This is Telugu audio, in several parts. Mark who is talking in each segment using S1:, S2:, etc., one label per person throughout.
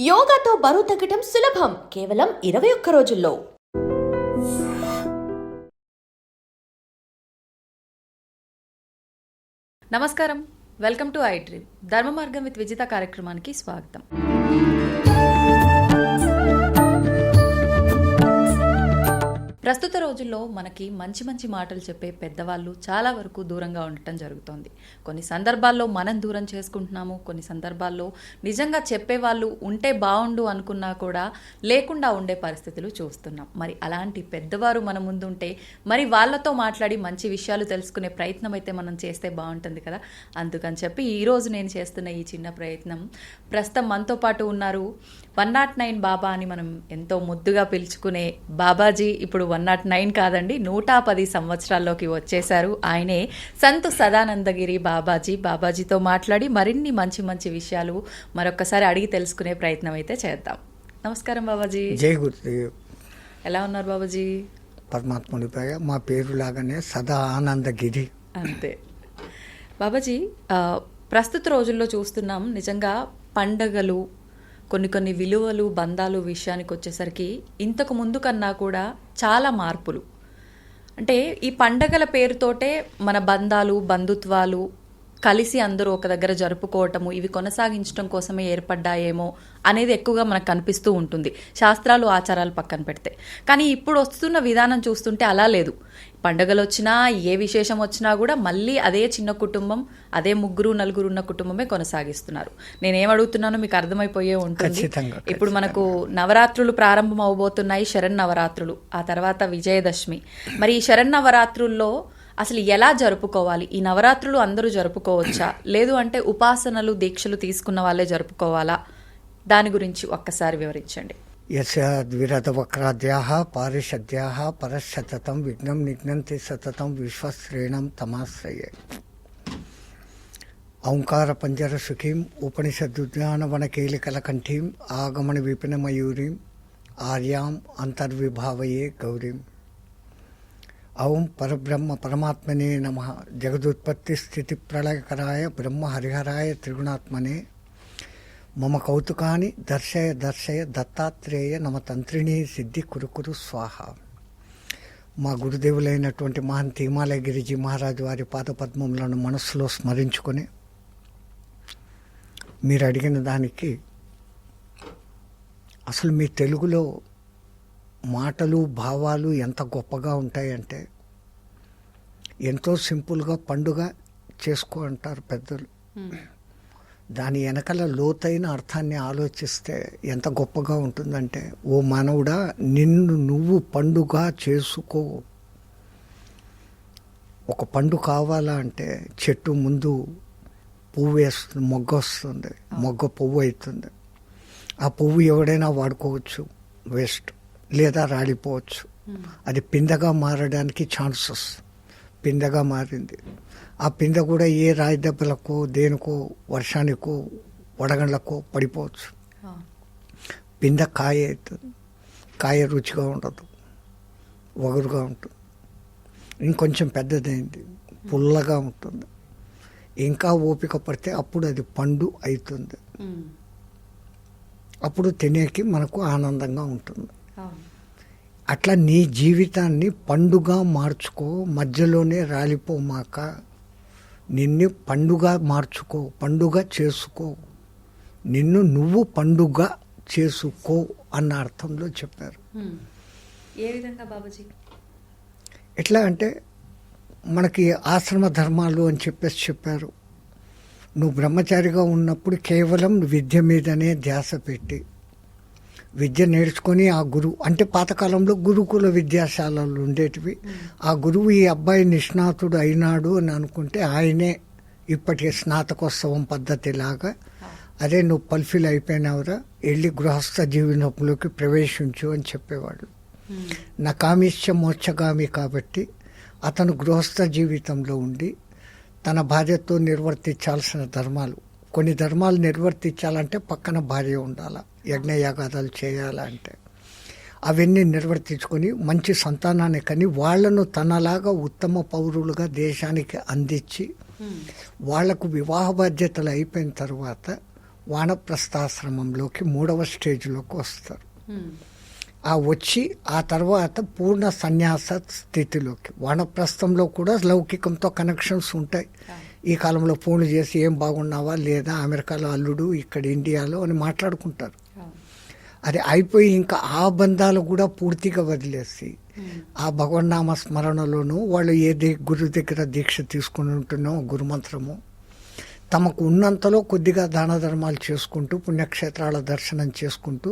S1: యోగాతో బరువు తగ్గటం సులభం కేవలం 21 రోజుల్లో.
S2: నమస్కారం, వెల్కమ్ టు ఐ డ్రీమ్. ధర్మ మార్గం విత్ విజిత కార్యక్రమానికి స్వాగతం. ప్రస్తుత రోజుల్లో మనకి మంచి మంచి మాటలు చెప్పే పెద్దవాళ్ళు చాలా వరకు దూరంగా ఉండటం జరుగుతోంది. కొన్ని సందర్భాల్లో మనం దూరం చేసుకుంటున్నాము, కొన్ని సందర్భాల్లో నిజంగా చెప్పేవాళ్ళు ఉంటే బాగుండు అనుకున్నా కూడా లేకుండా ఉండే పరిస్థితులు చూస్తున్నాం. మరి అలాంటి పెద్దవారు మన ముందుంటే మరి వాళ్ళతో మాట్లాడి మంచి విషయాలు తెలుసుకునే ప్రయత్నం అయితే మనం చేస్తే బాగుంటుంది కదా. అందుకని చెప్పి ఈరోజు నేను చేస్తున్న ఈ చిన్న ప్రయత్నం, ప్రస్తుతం మనతో పాటు ఉన్నారు 109 బాబా అని మనం ఎంతో ముద్దుగా పిలుచుకునే బాబాజీ. ఇప్పుడు 109 కాదండి, 110 సంవత్సరాల్లోకి వచ్చేశారు. ఆయనే సంతు సదానందగిరి బాబాజీ. బాబాజీతో మాట్లాడి మరిన్ని మంచి మంచి విషయాలు మరొకసారి అడిగి తెలుసుకునే ప్రయత్నం అయితే చేద్దాం. నమస్కారం బాబాజీ.
S3: జై గురుదేవ్.
S2: ఎలా ఉన్నారు బాబాజీ?
S3: పరమాత్ముడిపై మా పేరు లాగానే సదా ఆనందగిరి.
S2: అంతే బాబాజీ. ప్రస్తుత రోజుల్లో చూస్తున్నాం, నిజంగా పండగలు, కొన్ని విలువలు, బంధాలు విషయానికి వచ్చేసరికి ఇంతకు ముందు కన్నా కూడా చాలా మార్పులు. అంటే ఈ పండగల పేరుతోటే మన బంధాలు, బంధుత్వాలు కలిసి అందరూ ఒక దగ్గర జరుపుకోవటము, ఇవి కొనసాగించడం కోసమే ఏర్పడ్డాయేమో అనేది ఎక్కువగా మనకు కనిపిస్తూ ఉంటుంది, శాస్త్రాలు ఆచారాలు పక్కన పెడితే. కానీ ఇప్పుడు వస్తున్న విధానం చూస్తుంటే అలా లేదు. పండగలు వచ్చినా, ఏ విశేషం వచ్చినా కూడా మళ్ళీ అదే చిన్న కుటుంబం, అదే ముగ్గురు నలుగురు ఉన్న కుటుంబమే కొనసాగిస్తున్నారు. నేనేం అడుగుతున్నానో మీకు అర్థమైపోయే ఉంటుంది. ఇప్పుడు మనకు నవరాత్రులు ప్రారంభం అవబోతున్నాయి, శరన్నవరాత్రులు, ఆ తర్వాత విజయదశమి. మరి ఈ శరన్నవరాత్రుల్లో అసలు ఎలా జరుపుకోవాలి? ఈ నవరాత్రులు అందరూ జరుపుకోవచ్చా, లేదు అంటే ఉపాసనలు, దీక్షలు తీసుకున్న వాళ్ళే జరుపుకోవాలా? దాని గురించి ఒక్కసారి వివరించండి.
S3: యస్యాద్విరత వక్రాద్యాః పారిషద్యాః పరశతతం విఘ్నం నిఘ్నంతి సతతం విశ్వశ్రేణం తమాశ్రయే. ఓంకార పంజర సుఖీం ఉపనిషదుద్యానవనకేలికలకంఠీం ఆగమన విపిన మయూరీం ఆర్యాం అంతర్విభావయే గౌరీం. ఓం పరబ్రహ్మ పరమాత్మనే నమః. జగదుత్పత్తి స్థితి ప్రళయకరాయ బ్రహ్మ హరిహరాయ త్రిగుణాత్మనే మమ కౌతుకాని దర్శయ దర్శయ దత్తాత్రేయ నమ తంత్రిణీ సిద్ధి కురుకురు స్వాహ. మా గురుదేవులైనటువంటి మహంత హిమాలయ గిరిజీ మహారాజు వారి పాదపద్మములను మనస్సులో స్మరించుకొని మీరు అడిగిన దానికి, అసలు మీ తెలుగులో మాటలు, భావాలు ఎంత గొప్పగా ఉంటాయంటే, ఎంతో సింపుల్గా పండుగ చేసుకో అంటారు పెద్దలు. దాని వెనకల లోతైన అర్థాన్ని ఆలోచిస్తే ఎంత గొప్పగా ఉంటుందంటే, ఓ మానవుడా, నిన్ను నువ్వు పండుగ చేసుకో. ఒక పండు కావాలా అంటే చెట్టు ముందు పువ్వు వేస్తుంది, మొగ్గ వస్తుంది, మొగ్గ పువ్వు అవుతుంది. ఆ పువ్వు ఎవడైనా వాడుకోవచ్చు, వేస్ట్, లేదా రాలిపోవచ్చు. అది పిందగా మారడానికి ఛాన్సెస్. పిందగా మారింది. ఆ పింద కూడా ఏ రాయి దెబ్బలకో, దేనికో, వర్షానికో, వడగండ్లకో పడిపోవచ్చు. పింద కాయ అవుతుంది. కాయ రుచిగా ఉండదు, వగరుగా ఉంటుంది. ఇంకొంచెం పెద్దదైంది, పుల్లగా ఉంటుంది. ఇంకా ఓపిక పడితే అప్పుడు అది పండు అవుతుంది. అప్పుడు తినేకి మనకు ఆనందంగా ఉంటుంది. అట్లా నీ జీవితాన్ని పండుగ మార్చుకో, మధ్యలోనే రాలిపోమాక నిన్ను పండుగ మార్చుకో, పండుగ చేసుకో, నిన్ను నువ్వు పండుగ చేసుకో అన్న అర్థంలో చెప్పారు.
S2: ఏ విధంగా బాబాజీ?
S3: ఎట్లా అంటే, మనకి ఆశ్రమ ధర్మాలు అని చెప్పారు. నువ్వు బ్రహ్మచారిగా ఉన్నప్పుడు కేవలం విద్య మీదనే ధ్యాస పెట్టి విద్య నేర్చుకొని, ఆ గురువు అంటే పాతకాలంలో గురుకుల విద్యాశాలలు ఉండేటివి. ఆ గురువు ఈ అబ్బాయి నిష్ణాతుడు అయినాడు అని అనుకుంటే ఆయనే ఇప్పటికే స్నాతకోత్సవం పద్ధతిలాగా, అదే నువ్వు పల్ఫిల్ అయిపోయినావురా, వెళ్ళి గృహస్థ జీవనంలోకి ప్రవేశించు అని చెప్పేవాళ్ళు. నా కామిష్య మోక్షగామి కాబట్టి అతను గృహస్థ జీవితంలో ఉండి తన భార్యతో నిర్వర్తించాల్సిన ధర్మాలు, కొన్ని ధర్మాలు నిర్వర్తించాలంటే పక్కన భార్య ఉండాలా, యజ్ఞయాగాదాలు చేయాలంటే అవన్నీ నిర్వర్తించుకొని మంచి సంతానాన్ని కని వాళ్లను తనలాగా ఉత్తమ పౌరులుగా దేశానికి అందించి వాళ్లకు వివాహ బాధ్యతలు అయిపోయిన తర్వాత వానప్రస్థాశ్రమంలోకి 3వ స్టేజ్లోకి వస్తారు.
S2: మ్మ్.
S3: ఆ వచ్చి ఆ తర్వాత పూర్ణ సన్యాస స్థితిలోకి, వానప్రస్థంలో కూడా లౌకికంతో కనెక్షన్స్ ఉంటాయి. ఈ కాలంలో ఫోన్లు చేసి ఏం బాగున్నావా లేదా, అమెరికాలో అల్లుడు ఇక్కడ ఇండియాలో అని మాట్లాడుకుంటారు.
S2: అవును.
S3: అది అయిపోయి ఇంకా ఆ బంధాలు కూడా పూర్తిగా వదిలేసి ఆ భగవన్నామ స్మరణలోనూ వాళ్ళు ఏది గురు దగ్గర దీక్ష తీసుకుని ఉంటున్నో గురుమంత్రము తమకు ఉన్నంతలో కొద్దిగా దాన ధర్మాలు చేసుకుంటూ పుణ్యక్షేత్రాల దర్శనం చేసుకుంటూ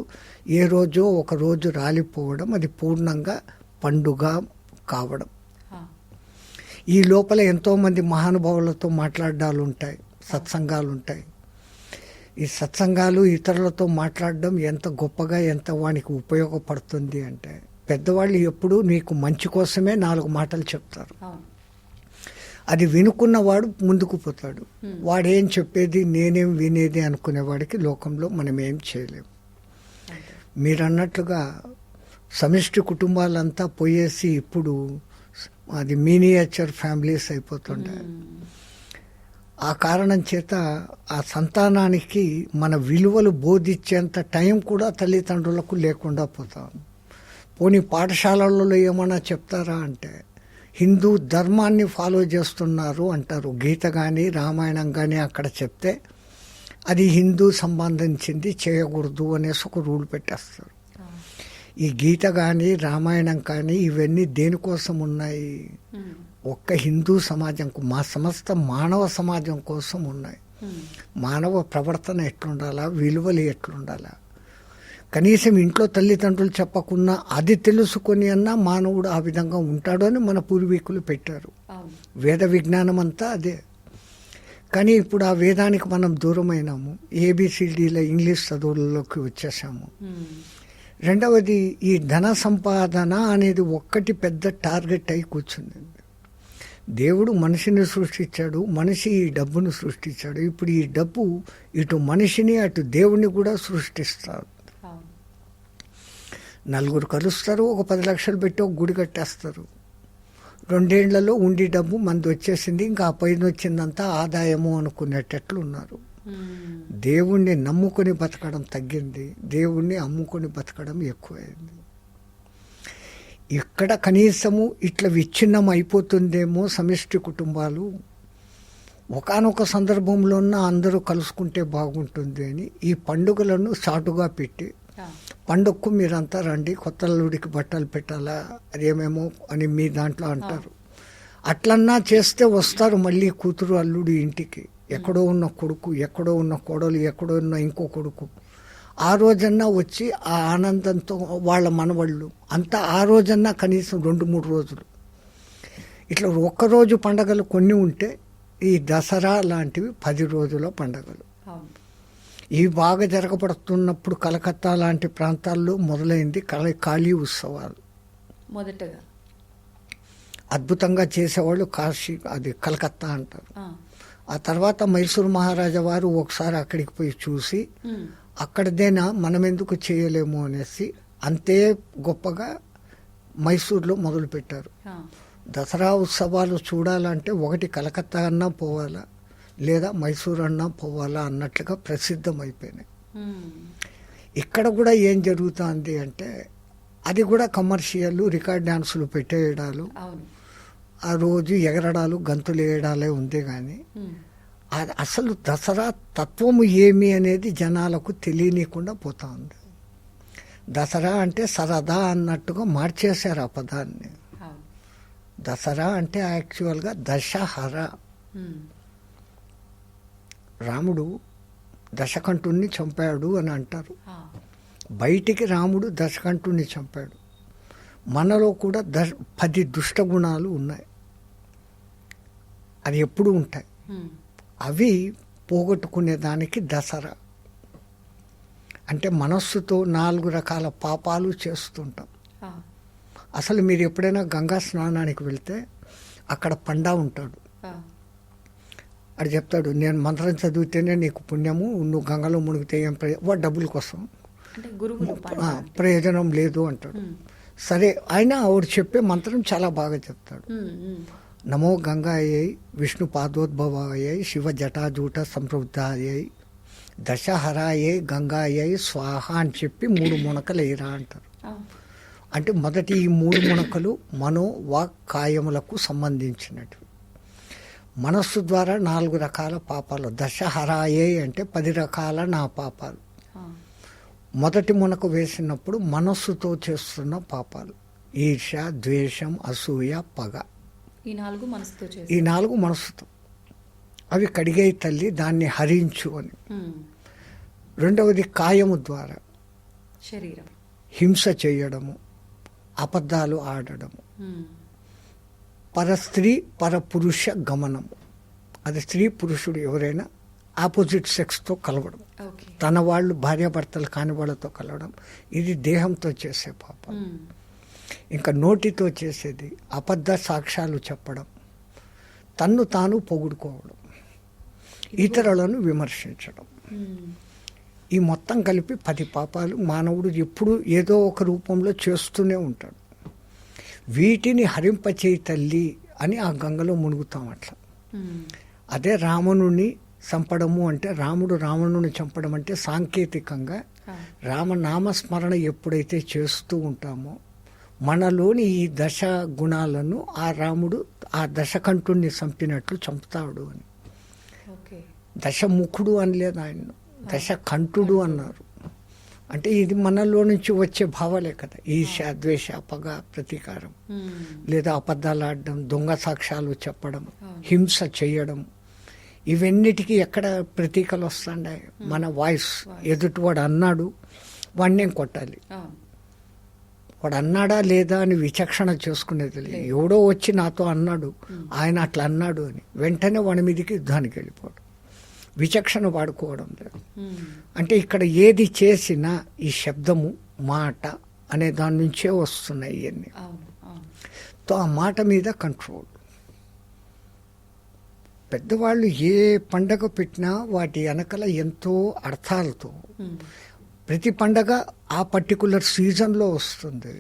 S3: ఏ రోజో ఒక రోజు రాలిపోవడం, అది పూర్ణంగా పండుగ కావడం.
S2: ఆ.
S3: ఈ లోపల ఎంతోమంది మహానుభావులతో మాట్లాడాలు ఉంటాయి, సత్సంగాలు ఉంటాయి. ఈ సత్సంగాలు ఇతరులతో మాట్లాడడం ఎంత గొప్పగా, ఎంత వానికి ఉపయోగపడుతుంది అంటే, పెద్దవాళ్ళు ఎప్పుడూ నీకు మంచి కోసమే 4 మాటలు చెప్తారు.
S2: అవును.
S3: అది వినుకున్నవాడు ముందుకు పోతాడు. వాడేం చెప్పేది నేనేం వినేది అనుకునేవాడికి లోకంలో మనం ఏం చేయలేము. మీరు అన్నట్లుగా సమిష్టి కుటుంబాలంతా పోయేసి ఇప్పుడు అది మినియేచర్ ఫ్యామిలీస్ అయిపోతుండే. ఆ కారణం చేత ఆ సంతానానికి మన విలువలు బోధించేంత టైం కూడా తల్లిదండ్రులకు లేకుండా పోతాం. పోనీ పాఠశాలలలో ఏమన్నా చెప్తారా అంటే, హిందూ ధర్మాన్ని ఫాలో చేస్తున్నారు అంటారు. గీత కానీ రామాయణం కానీ అక్కడ చెప్తే అది హిందూ సంబంధించింది, చేయకూడదు అనేసి ఒక రూల్ పెట్టేస్తారు. ఈ గీత కానీ రామాయణం కానీ ఇవన్నీ దేనికోసం ఉన్నాయి? ఒక్క హిందూ సమాజంకు, మా సమస్త మానవ సమాజం కోసం ఉన్నాయి. మానవ ప్రవర్తన ఎట్లుండాలా, విలువలు ఎట్లుండాలా, కనీసం ఇంట్లో తల్లిదండ్రులు చెప్పకున్నా అది తెలుసుకొని అన్నా మానవుడు ఆ విధంగా ఉంటాడు అని మన పూర్వీకులు పెట్టారు. వేద విజ్ఞానం అంతా అదే. కానీ ఇప్పుడు ఆ వేదానికి మనం దూరమైనాము, ఏబిసిడీల ఇంగ్లీష్ చదువులలోకి వచ్చేసాము. రెండవది, ఈ ధన సంపాదన అనేది ఒక్కటి పెద్ద టార్గెట్ అయి కూర్చుంది. దేవుడు మనిషిని సృష్టించాడు, మనిషి ఈ డబ్బును సృష్టించాడు. ఇప్పుడు ఈ డబ్బు ఇటు మనిషిని అటు దేవుడిని కూడా సృష్టిస్తారు. 4 కలుస్తారు, ఒక 10 లక్షలు పెట్టి ఒక గుడి కట్టేస్తారు. 2 ఏళ్లలో ఉండి డబ్బు మంది వచ్చేసింది, ఇంకా ఆ పైన వచ్చిందంతా ఆదాయము అనుకునేటట్లు ఉన్నారు. దేవుణ్ణి నమ్ముకొని బతకడం తగ్గింది, దేవుణ్ణి అమ్ముకొని బతకడం ఎక్కువైంది. ఇక్కడ కనీసము ఇట్లా విచ్ఛిన్నం అయిపోతుందేమో సమిష్టి కుటుంబాలు, ఒకానొక సందర్భంలో అందరూ కలుసుకుంటే బాగుంటుంది అని ఈ పండుగలను చాటుగా పెట్టి, పండుగకు మీరంతా రండి, కొత్త అల్లుడికి బట్టలు పెట్టాలా అదేమేమో అని మీ దాంట్లో అంటారు. అట్లన్నా చేస్తే వస్తారు మళ్ళీ కూతురు అల్లుడు ఇంటికి. ఎక్కడో ఉన్న కొడుకు, ఎక్కడో ఉన్న కోడలు, ఎక్కడో ఉన్న ఇంకో కొడుకు ఆ రోజన్నా వచ్చి ఆ ఆనందంతో వాళ్ళ మనవాళ్ళు అంతా ఆ రోజన్నా కనీసం 2-3 రోజులు ఇట్లా ఒక్కరోజు పండగలు కొన్ని ఉంటే, ఈ దసరా లాంటివి 10 రోజుల పండగలు. ఇవి బాగా జరగబడుతున్నప్పుడు కలకత్తా లాంటి ప్రాంతాల్లో మొదలైంది కాళీ ఉత్సవాలు.
S2: మొదటగా
S3: అద్భుతంగా చేసేవాళ్ళు కాశీ, అది కలకత్తా అంటారు. ఆ తర్వాత మైసూరు మహారాజా వారు ఒకసారి అక్కడికి పోయి చూసి, అక్కడదేనా మనం ఎందుకు చేయలేము అనేసి అంతే గొప్పగా మైసూర్లో మొదలుపెట్టారు. దసరా ఉత్సవాలు చూడాలంటే ఒకటి కలకత్తా అన్నా పోవాలా, లేదా మైసూర్ అన్నా పోవాలా అన్నట్లుగా ప్రసిద్ధం అయిపోయినాయి. ఇక్కడ కూడా ఏం జరుగుతుంది అంటే, అది కూడా కమర్షియల్, రికార్డ్ డ్యాన్సులు పెట్టేయడాలు, ఆ రోజు ఎగరడాలు, గంతులు వేయడాలే ఉంది. కానీ అది అసలు దసరా తత్వము ఏమి అనేది జనాలకు తెలియనీయకుండా పోతా ఉంది. దసరా అంటే సరదా అన్నట్టుగా మార్చేశారు ఆ పదాన్ని. దసరా అంటే యాక్చువల్గా దశహర. రాముడు దశకంఠుణ్ణి చంపాడు అని అంటారు. బయటికి రాముడు దశకంఠుణ్ణి చంపాడు. మనలో కూడా 10 దుష్ట గుణాలు ఉన్నాయి, అది ఎప్పుడు ఉంటాయి. అవి పోగొట్టుకునే దానికి దసరా అంటే మనస్సుతో 4 రకాల పాపాలు చేస్తుంటాం. అసలు మీరు ఎప్పుడైనా గంగా స్నానానికి వెళ్తే అక్కడ పండా ఉంటాడు. అది చెప్తాడు, నేను మంత్రం చదివితేనే నీకు పుణ్యము, నువ్వు గంగలో మునిగితే ఏం వాడు డబ్బుల కోసం ప్రయోజనం లేదు అంటాడు. సరే, అయినా ఆవిడ చెప్పే మంత్రం చాలా బాగా చెప్తాడు. నమో గంగాయై విష్ణు పాదోద్భవాయై శివ జటాజూట సంప్రవృద్ధాయై దశహరాయే గంగాయై స్వాహ అని చెప్పి 3 మునకలు వేయరా అంటారు. అంటే మొదటి ఈ 3 మునకలు మనో వాక్ కాయములకు సంబంధించినవి. మనస్సు ద్వారా 4 రకాల పాపాలు. దశహరాయే అంటే 10 రకాల నా పాపాలు. మొదటి మునక వేసినప్పుడు మనస్సుతో చేస్తున్న పాపాలు ఈర్ష, ద్వేషం, అసూయ, పగ.
S2: ఈ 4
S3: మనస్సుతో. అవి కడిగే తల్లి దాన్ని హరించు అని. రెండవది కాయము ద్వారా
S2: శరీరం,
S3: హింస చేయడము, అబద్ధాలు ఆడడము, పరస్త్రీ పరపురుష గమనము. అది స్త్రీ పురుషుడు ఎవరైనా ఆపోజిట్ సెక్స్తో కలవడం, తన వాళ్ళు భార్యాభర్తలు కాని వాళ్ళతో కలవడం, ఇది దేహంతో చేసే పాపం. ఇంకా నోటితో చేసేది అబద్ధ సాక్ష్యాలు చెప్పడం, తన్ను తాను పొగుడుకోవడం, ఇతరులను విమర్శించడం. ఈ మొత్తం కలిపి 10 పాపాలు మానవుడు ఎప్పుడు ఏదో ఒక రూపంలో చేస్తూనే ఉంటాడు. వీటిని హరింపచేయి తల్లి అని ఆ గంగలో మునుగుతాం. అట్లా అదే రావణుని చంపడము అంటే, రాముడు రావణుని చంపడం అంటే సాంకేతికంగా రామనామస్మరణ ఎప్పుడైతే చేస్తూ ఉంటామో మనలోని ఈ దశ గుణాలను ఆ రాముడు ఆ దశకంఠుణ్ణి చంపినట్లు చంపుతాడు అని. దశముఖుడు అనలేదు ఆయన, దశకంఠుడు అన్నారు. అంటే ఇది మనలో నుంచి వచ్చే భావాలే కదా. ఈర్ష, ద్వేష, పగ, ప్రతీకారం, లేదా అబద్ధాలు ఆడడం, దొంగ సాక్ష్యాలు చెప్పడం, హింస చేయడం, ఇవన్నిటికీ ఎక్కడ ప్రతీకలు వస్తాండే? మన వాయిస్. ఎదుటివాడు అన్నాడు, వాడిని నేను కొట్టాలి. వాడు అన్నాడా లేదా అని విచక్షణ చేసుకునేది లేదు. ఎవడో వచ్చి నాతో అన్నాడు, ఆయన అట్లా అన్నాడు అని వెంటనే వాడి మీదకి యుద్ధానికి వెళ్ళిపోవడం, విచక్షణ వాడుకోవడం లేదు. అంటే ఇక్కడ ఏది చేసినా ఈ శబ్దము, మాట అనే దాని నుంచే వస్తున్నాయి ఇవన్నీ. తో ఆ మాట మీద కంట్రోల్. పెద్దవాళ్ళు ఏ పండగ పెట్టినా వాటి వెనకల ఎంతో అర్థాలతో, ప్రతి పండగ ఆ పర్టికులర్ సీజన్లో వస్తుంది.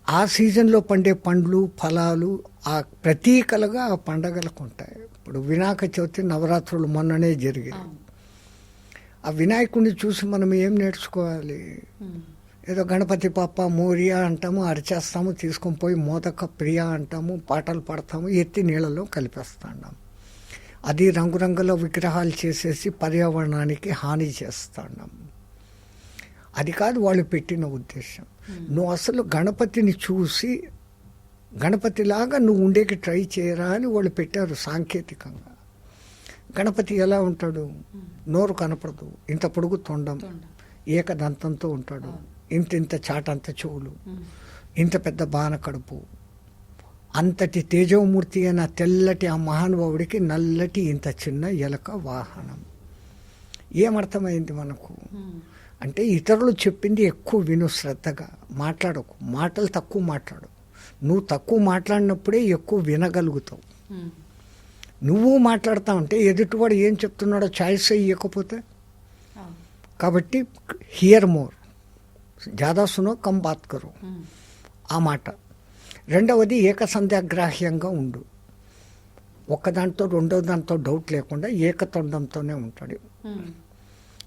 S3: ఆ సీజన్లో పండే పండ్లు, ఫలాలు ఆ ప్రతీకలుగా ఆ పండగలకు ఉంటాయి. ఇప్పుడు వినాయక చవితి, నవరాత్రులు మొన్ననే జరిగాయి. ఆ వినాయకుడిని చూసి మనం ఏం నేర్చుకోవాలి? ఏదో గణపతి పాప మోరియా అంటాము, అరిచేస్తాము, తీసుకొని పోయి మోదక ప్రియ అంటాము, పాటలు పాడతాము, ఎత్తి నీళ్ళలో కలిపేస్తాం. అది రంగురంగుల విగ్రహాలు చేసేసి పర్యావరణానికి హాని చేస్తాం. అది కాదు వాళ్ళు పెట్టిన ఉద్దేశం. నువ్వు అసలు గణపతిని చూసి గణపతిలాగా నువ్వు ఉండేకి ట్రై చేయరా అని వాళ్ళు పెట్టారు సాంకేతికంగా. గణపతి ఎలా ఉంటాడు? నోరు కనపడదు, ఇంత పొడుగు తొండం, ఏకదంతంతో ఉంటాడు, ఇంత చాటంత చెవులు, ఇంత పెద్ద బాణ కడుపు, అంతటి తేజోమూర్తి అయిన తెల్లటి ఆ మహానుభావుడికి నల్లటి ఇంత చిన్న ఎలక వాహనం. ఏమర్థమైంది మనకు? అంటే ఇతరులు చెప్పింది ఎక్కువ విను, శ్రద్ధగా మాట్లాడకు, మాటలు తక్కువ మాట్లాడు. నువ్వు తక్కువ మాట్లాడినప్పుడే ఎక్కువ వినగలుగుతావు. నువ్వు మాట్లాడుతా ఉంటే ఎదుటివాడు ఏం చెప్తున్నాడో చాయిస్ ఇవ్వకపోతే. కాబట్టి హియర్ మోర్, జాదా సునో కమ్ బాత్ కరో, ఆ మాట. రెండవది ఏకసంధ్యాగ్రాహ్యంగా ఉండు. ఒక్కదాంతో రెండో దాంతో డౌట్ లేకుండా ఏకతొండంతోనే ఉంటాడు.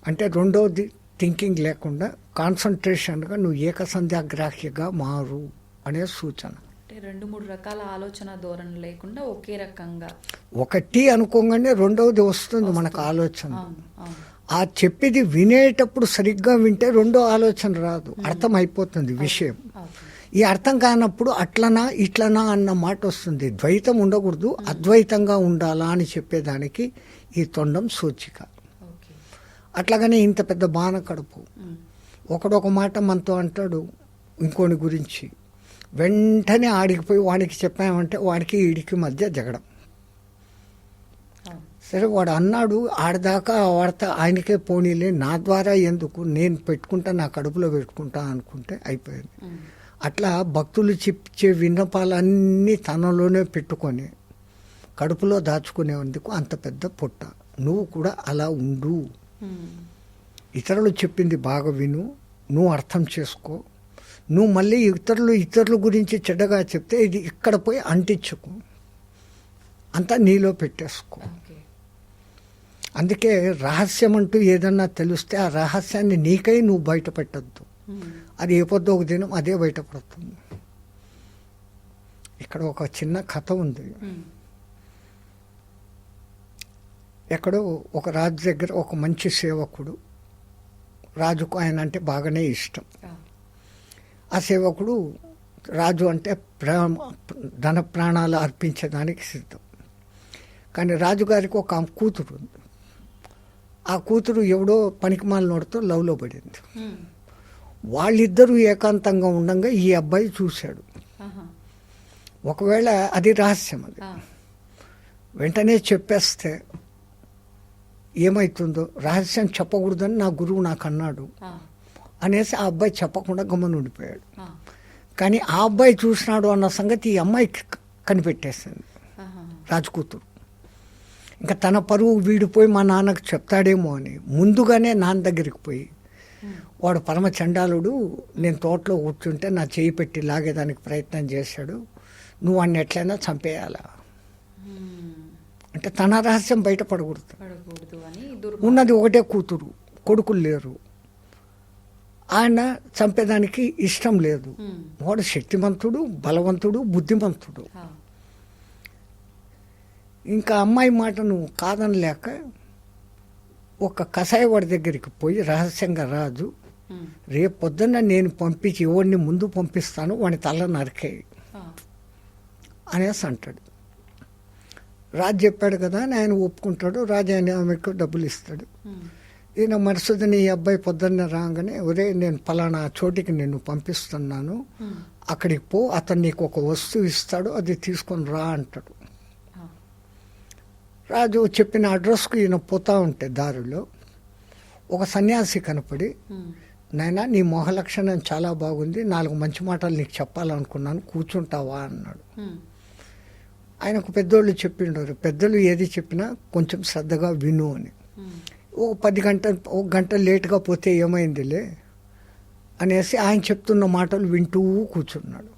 S3: అంటే రెండోది థింకింగ్ లేకుండా కాన్సన్ట్రేషన్గా నువ్వు ఏకసంధ్యాగ్రాహ్యగా మారు అనే సూచన.
S2: అంటే 2-3 రకాల ఆలోచన ధోరణి లేకుండా ఒకే రకంగా
S3: ఒకటి అనుకోగానే రెండవది వస్తుంది మనకు ఆలోచన. ఆ చెప్పేది వినేటప్పుడు సరిగ్గా వింటే రెండో ఆలోచన రాదు, అర్థం అయిపోతుంది విషయం. ఈ అర్థం కానప్పుడు అట్లనా ఇట్లనా అన్న మాట వస్తుంది. ద్వైతం ఉండకూడదు, అద్వైతంగా ఉండాలా అని చెప్పేదానికి ఈ తొండం సూచిక. అట్లాగనే ఇంత పెద్ద బాణ కడుపు. ఒకడొక మాట మనతో అంటాడు ఇంకోని గురించి, వెంటనే ఆడికిపోయి వాడికి చెప్పామంటే వాడికి ఈడికి మధ్య జగడం. సరే వాడు అన్నాడు, ఆడదాకా వాడతా ఆయనకే పోనీలే, నా ద్వారా ఎందుకు, నేను పెట్టుకుంటా, నా కడుపులో పెట్టుకుంటా అనుకుంటే అయిపోయింది. అట్లా భక్తులు చెప్పే విన్నపాలన్నీ తనలోనే పెట్టుకొని కడుపులో దాచుకునేందుకు అంత పెద్ద పొట్ట. నువ్వు కూడా అలా ఉండు. ఇతరులు చెప్పింది బాగా విను, నువ్వు అర్థం చేసుకో. నువ్వు మళ్ళీ ఇతరుల గురించి చెడ్డగా చెప్తే ఇది ఇక్కడ పోయి అంటించుకో, అంతా నీలో పెట్టేసుకో. అందుకే రహస్యం అంటూ ఏదన్నా తెలిస్తే ఆ రహస్యాన్ని నీకై నువ్వు బయట పెట్టద్దు. అది ఏ పొద్దు ఒక దినం అదే బయటపడుతుంది. ఇక్కడ ఒక చిన్న కథ ఉంది. ఎక్కడో ఒక రాజు దగ్గర ఒక మంచి సేవకుడు, రాజుకు ఆయన అంటే బాగానే ఇష్టం. ఆ సేవకుడు రాజు అంటే ధన ప్రాణాలు అర్పించడానికి సిద్ధం. కానీ రాజుగారికి ఒక కూతురు ఉంది. ఆ కూతురు ఎవడో పనికిమాలినోడితో లవ్లో పడింది. వాళ్ళిద్దరూ ఏకాంతంగా ఉండగా ఈ అబ్బాయి చూశాడు. ఒకవేళ అది రహస్యం, అది వెంటనే చెప్పేస్తే ఏమవుతుందో, రహస్యం చెప్పకూడదని నా గురువు నాకు అన్నాడు అనేసి ఆ అబ్బాయి చెప్పకుండా గమ్మని ఉండిపోయాడు. కానీ ఆ అబ్బాయి చూసినాడు అన్న సంగతి ఈ అమ్మాయికి కనిపెట్టేసింది, రాజకూతురు. ఇంకా తన పరువు వీడిపోయి మా నాన్నకు చెప్తాడేమో అని ముందుగానే నాన్న దగ్గరికి పోయి, వాడు పరమ చండాలుడు, నేను తోటలో కూర్చుంటే నా చేయి పెట్టి లాగేదానికి ప్రయత్నం చేశాడు, నువ్వు వాడిని ఎట్లయినా చంపేయాలా అంటే తన రహస్యం బయటపడకూడదు. ఉన్నది ఒకటే కూతురు, కొడుకులు లేరు, ఆయన చంపేదానికి ఇష్టం లేదు. వాడు శక్తిమంతుడు, బలవంతుడు, బుద్ధిమంతుడు. ఇంకా అమ్మాయి మాటను కాదనలేక ఒక కషాయవాడి దగ్గరికి పోయి రహస్యంగా రాజు, రేపు పొద్దున్న నేను పంపించి ఎవరిని ముందు పంపిస్తాను వాడి తల నరికేయి అనేసి అంటాడు. రాజు చెప్పాడు కదా అని ఆయన ఒప్పుకుంటాడు. రాజు ఆయన ఆమెకు డబ్బులు ఇస్తాడు. ఈయన మరుసటిని ఈ అబ్బాయి పొద్దున్న రాగానే, ఒరే నేను పలానా చోటికి నిన్ను పంపిస్తున్నాను, అక్కడికి పో, అతను నీకు ఒక వస్తువు ఇస్తాడు, అది తీసుకొని రా అంటాడు. రాజు చెప్పిన అడ్రస్కు ఈయన పోతా ఉంటే దారిలో ఒక సన్యాసి కనపడి, నాయనా నీ మొహలక్షణం చాలా బాగుంది, 4 మంచి మాటలు నీకు చెప్పాలనుకున్నాను, కూర్చుంటావా అన్నాడు. ఆయనకు పెద్దోళ్ళు చెప్పిండారు, పెద్దలు ఏది చెప్పినా కొంచెం శ్రద్ధగా విను అని. ఒక గంట లేటుగా పోతే ఏమైందిలే అనేసి ఆయన చెప్తున్న మాటలు వింటూ కూర్చున్నాడు.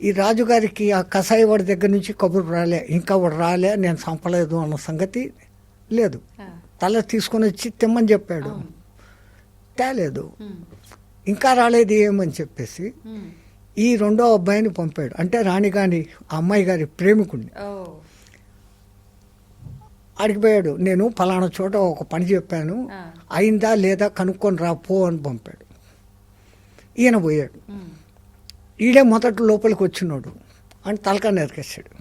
S3: ఈ రాజుగారికి ఆ కషాయవాడి దగ్గర నుంచి కబురు రాలే, ఇంకా వాడు రాలే, నేను చంపలేదు అన్న సంగతి లేదు. తల తీసుకొని వచ్చి తెమ్మని చెప్పాడు, తేలేదు. ఇంకా రాలేదు ఏమని చెప్పేసి ఈ రెండో అబ్బాయిని పంపాడు. అంటే రాణిగాని ఆ అమ్మాయి గారి ప్రేమికుడిని అడిగిపోయాడు, నేను ఫలానా చోట ఒక పని చెప్పాను, అయిందా లేదా కనుక్కొని రా పో అని పంపాడు. ఈయన పోయాడు. ఈడే మొదటి లోపలికి వచ్చినాడు అని తలకా నరికేశాడు.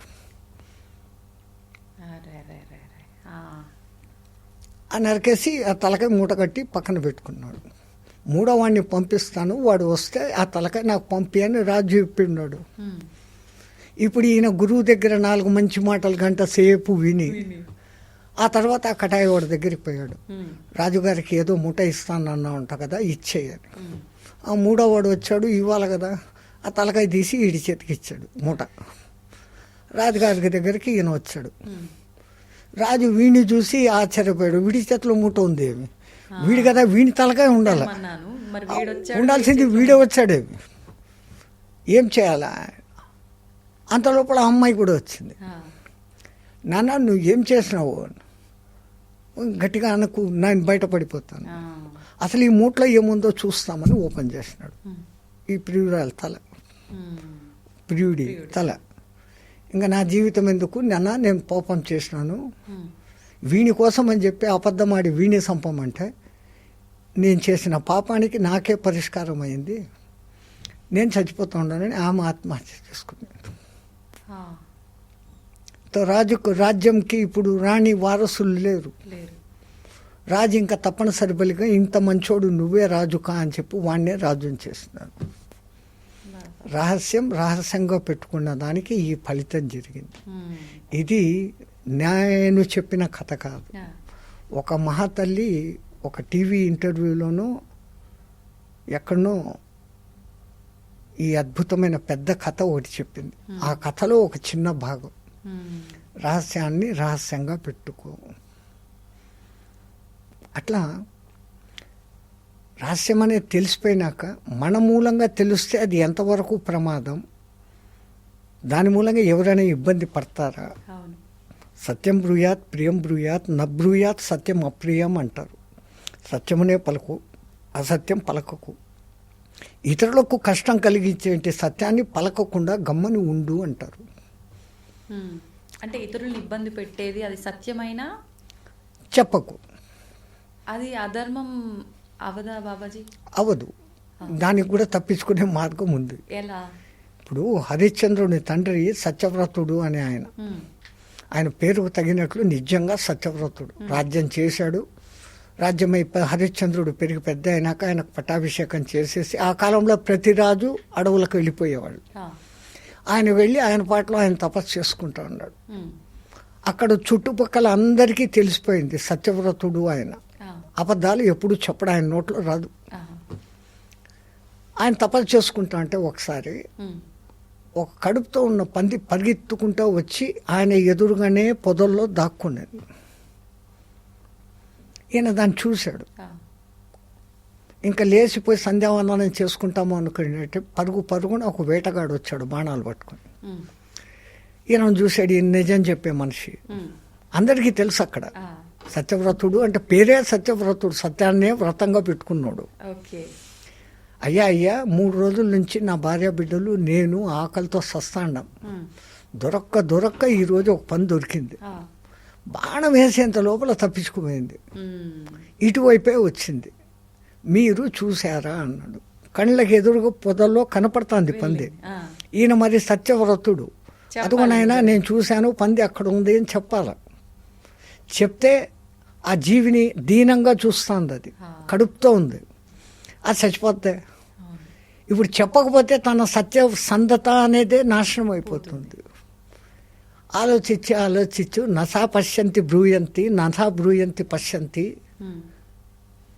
S3: ఆ నరికేసి ఆ తలకాయ మూట కట్టి పక్కన పెట్టుకున్నాడు. 3వ వాడిని పంపిస్తాను, వాడు వస్తే ఆ తలకాయ నాకు పంపి అని రాజు చెప్పిన్నాడు. ఇప్పుడు ఈయన గురువు దగ్గర 4 మంచి మాటలు గంట సేపు విని ఆ తర్వాత ఆ కటాయవాడి దగ్గరికి పోయాడు. రాజుగారికి ఏదో మూట ఇస్తానన్నా ఉంటా కదా, ఇచ్చేయని. ఆ 3వ వాడు వచ్చాడు, ఇవ్వాలి కదా, ఆ తలకాయ తీసి ఈడి చేతికి ఇచ్చాడు మూట. రాజుగారి దగ్గరికి ఈయన వచ్చాడు. రాజు వీడిని చూసి ఆశ్చర్యపోయాడు, వీడి చేతిలో మూట ఉంది, వీడి కదా, వీడి తలకాయ ఉండాలి, ఉండాల్సింది వీడే వచ్చాడేమి, ఏం చేయాలా? అంత లోపల అమ్మాయి కూడా వచ్చింది. నాన్న నువ్వు ఏం చేసినావు? గట్టిగా అనకు, నేను బయటపడిపోతాను. అసలు ఈ మూటలో ఏముందో చూస్తామని ఓపెన్ చేసినాడు. ఈ ప్రియురాల తల, ప్రియుడి తల. ఇంకా నా జీవితం ఎందుకు నాన్న, నేను పాపం చేసినాను, వీని కోసం అని చెప్పి అబద్ధమాడి వీణి సంపమంటే నేను చేసిన పాపానికి నాకే పరిష్కారం అయింది, నేను చచ్చిపోతూ ఉన్నానని ఆమె ఆత్మహత్య చేసుకున్నాను. రాజ్యంకి ఇప్పుడు రాణి వారసులు లేరు. రాజు ఇంకా తప్పనిసరి బలిగా ఇంత మంచోడు నువ్వే రాజుకా అని చెప్పి వాడినే రాజుని చేస్తున్నాడు. రహస్యంగా పెట్టుకున్న దానికి ఈ ఫలితం జరిగింది. ఇది నేను చెప్పిన కథ కాదు. ఒక మహాతల్లి ఒక టీవీ ఇంటర్వ్యూలోనూ ఎక్కడనో ఈ అద్భుతమైన పెద్ద కథ ఒకటి చెప్పింది. ఆ కథలో ఒక చిన్న భాగం, రహస్యాన్ని రహస్యంగా పెట్టుకో. అట్లా రహస్యం అనేది తెలిసిపోయినాక మన మూలంగా తెలిస్తే అది ఎంతవరకు ప్రమాదం, దాని మూలంగా ఎవరైనా ఇబ్బంది పడతారా సత్యం బ్రూయాత్ ప్రియం బ్రూయాత్ న బ్రూయాత్ సత్యం అప్రియం అంటారు. సత్యమునే పలుకు, అసత్యం పలకకు. ఇతరులకు కష్టం కలిగించేంటి సత్యాన్ని పలకకుండా గమ్మని ఉండు అంటారు.
S2: అంటే ఇతరులను ఇబ్బంది పెట్టేది అది సత్యమైనా
S3: చెప్పకు,
S2: అది అధర్మం అవదా బాబాజీ?
S3: అవదు. దానికి కూడా తప్పించుకునే మార్గం ఉంది.
S2: ఎలా?
S3: ఇప్పుడు హరిశ్చంద్రుని తండ్రి సత్యవ్రతుడు అని ఆయన పేరుకు తగినట్లు నిజంగా సత్యవ్రతుడు. రాజ్యం చేశాడు. రాజ్యం అయిపోయి హరిశ్చంద్రుడు పెరిగి పెద్ద అయినాక ఆయనకు పట్టాభిషేకం చేసేసి ఆ కాలంలో ప్రతి రాజు అడవులకు వెళ్ళిపోయేవాళ్ళు. ఆయన వెళ్ళి ఆయన పాటలో ఆయన తపస్సు చేసుకుంటూ ఉన్నాడు. అక్కడ చుట్టుపక్కల అందరికీ తెలిసిపోయింది సత్యవ్రతుడు ఆయన. అబద్ధాలు ఎప్పుడు చెప్పడం ఆయన నోట్లో రాదు. ఆయన తపస్సు చేసుకుంటా అంటే ఒకసారి ఒక కడుపుతో ఉన్న పంది పరిగెత్తుకుంటూ వచ్చి ఆయన ఎదురుగానే పొదల్లో దాక్కున్నది. ఈయన దాన్ని చూశాడు. ఇంకా లేచిపోయి సంధ్యావందనం చేసుకుంటాము అనుకునేట్టు పరుగున ఒక వేటగాడు వచ్చాడు బాణాలు పట్టుకొని. ఈయన చూశాడు, ఈయన నిజం చెప్పే మనిషి. అందరికీ తెలుసు అక్కడ సత్యవ్రతుడు అంటే పేరే సత్యవ్రతుడు, సత్యాన్నే వ్రతంగా పెట్టుకున్నాడు. అయ్యా 3 రోజుల నుంచి నా భార్య బిడ్డలు నేను ఆకలితో సస్తాండం. దొరక్క ఈరోజు ఒక పని దొరికింది. బాణం వేసేంత లోపల తప్పించుకుపోయింది. ఇటువైపే వచ్చింది. మీరు చూశారా అన్నాడు. కళ్ళకి ఎదురుగా పొదల్లో కనపడుతుంది పంది. ఈయన మరి సత్యవ్రతుడు. అదుగునైనా నేను చూశాను, పంది అక్కడ ఉంది అని చెప్పాల. చెప్తే ఆ జీవిని దీనంగా చూస్తుంది. అది కడుపుతో ఉంది, అది చచ్చిపోద్ది. ఇప్పుడు చెప్పకపోతే తన సత్య సంధత అనేదే నాశనం అయిపోతుంది. ఆలోచించు నసా పశ్యంతి బ్రూయంతి నసా బ్రూయంతి పశ్యంతి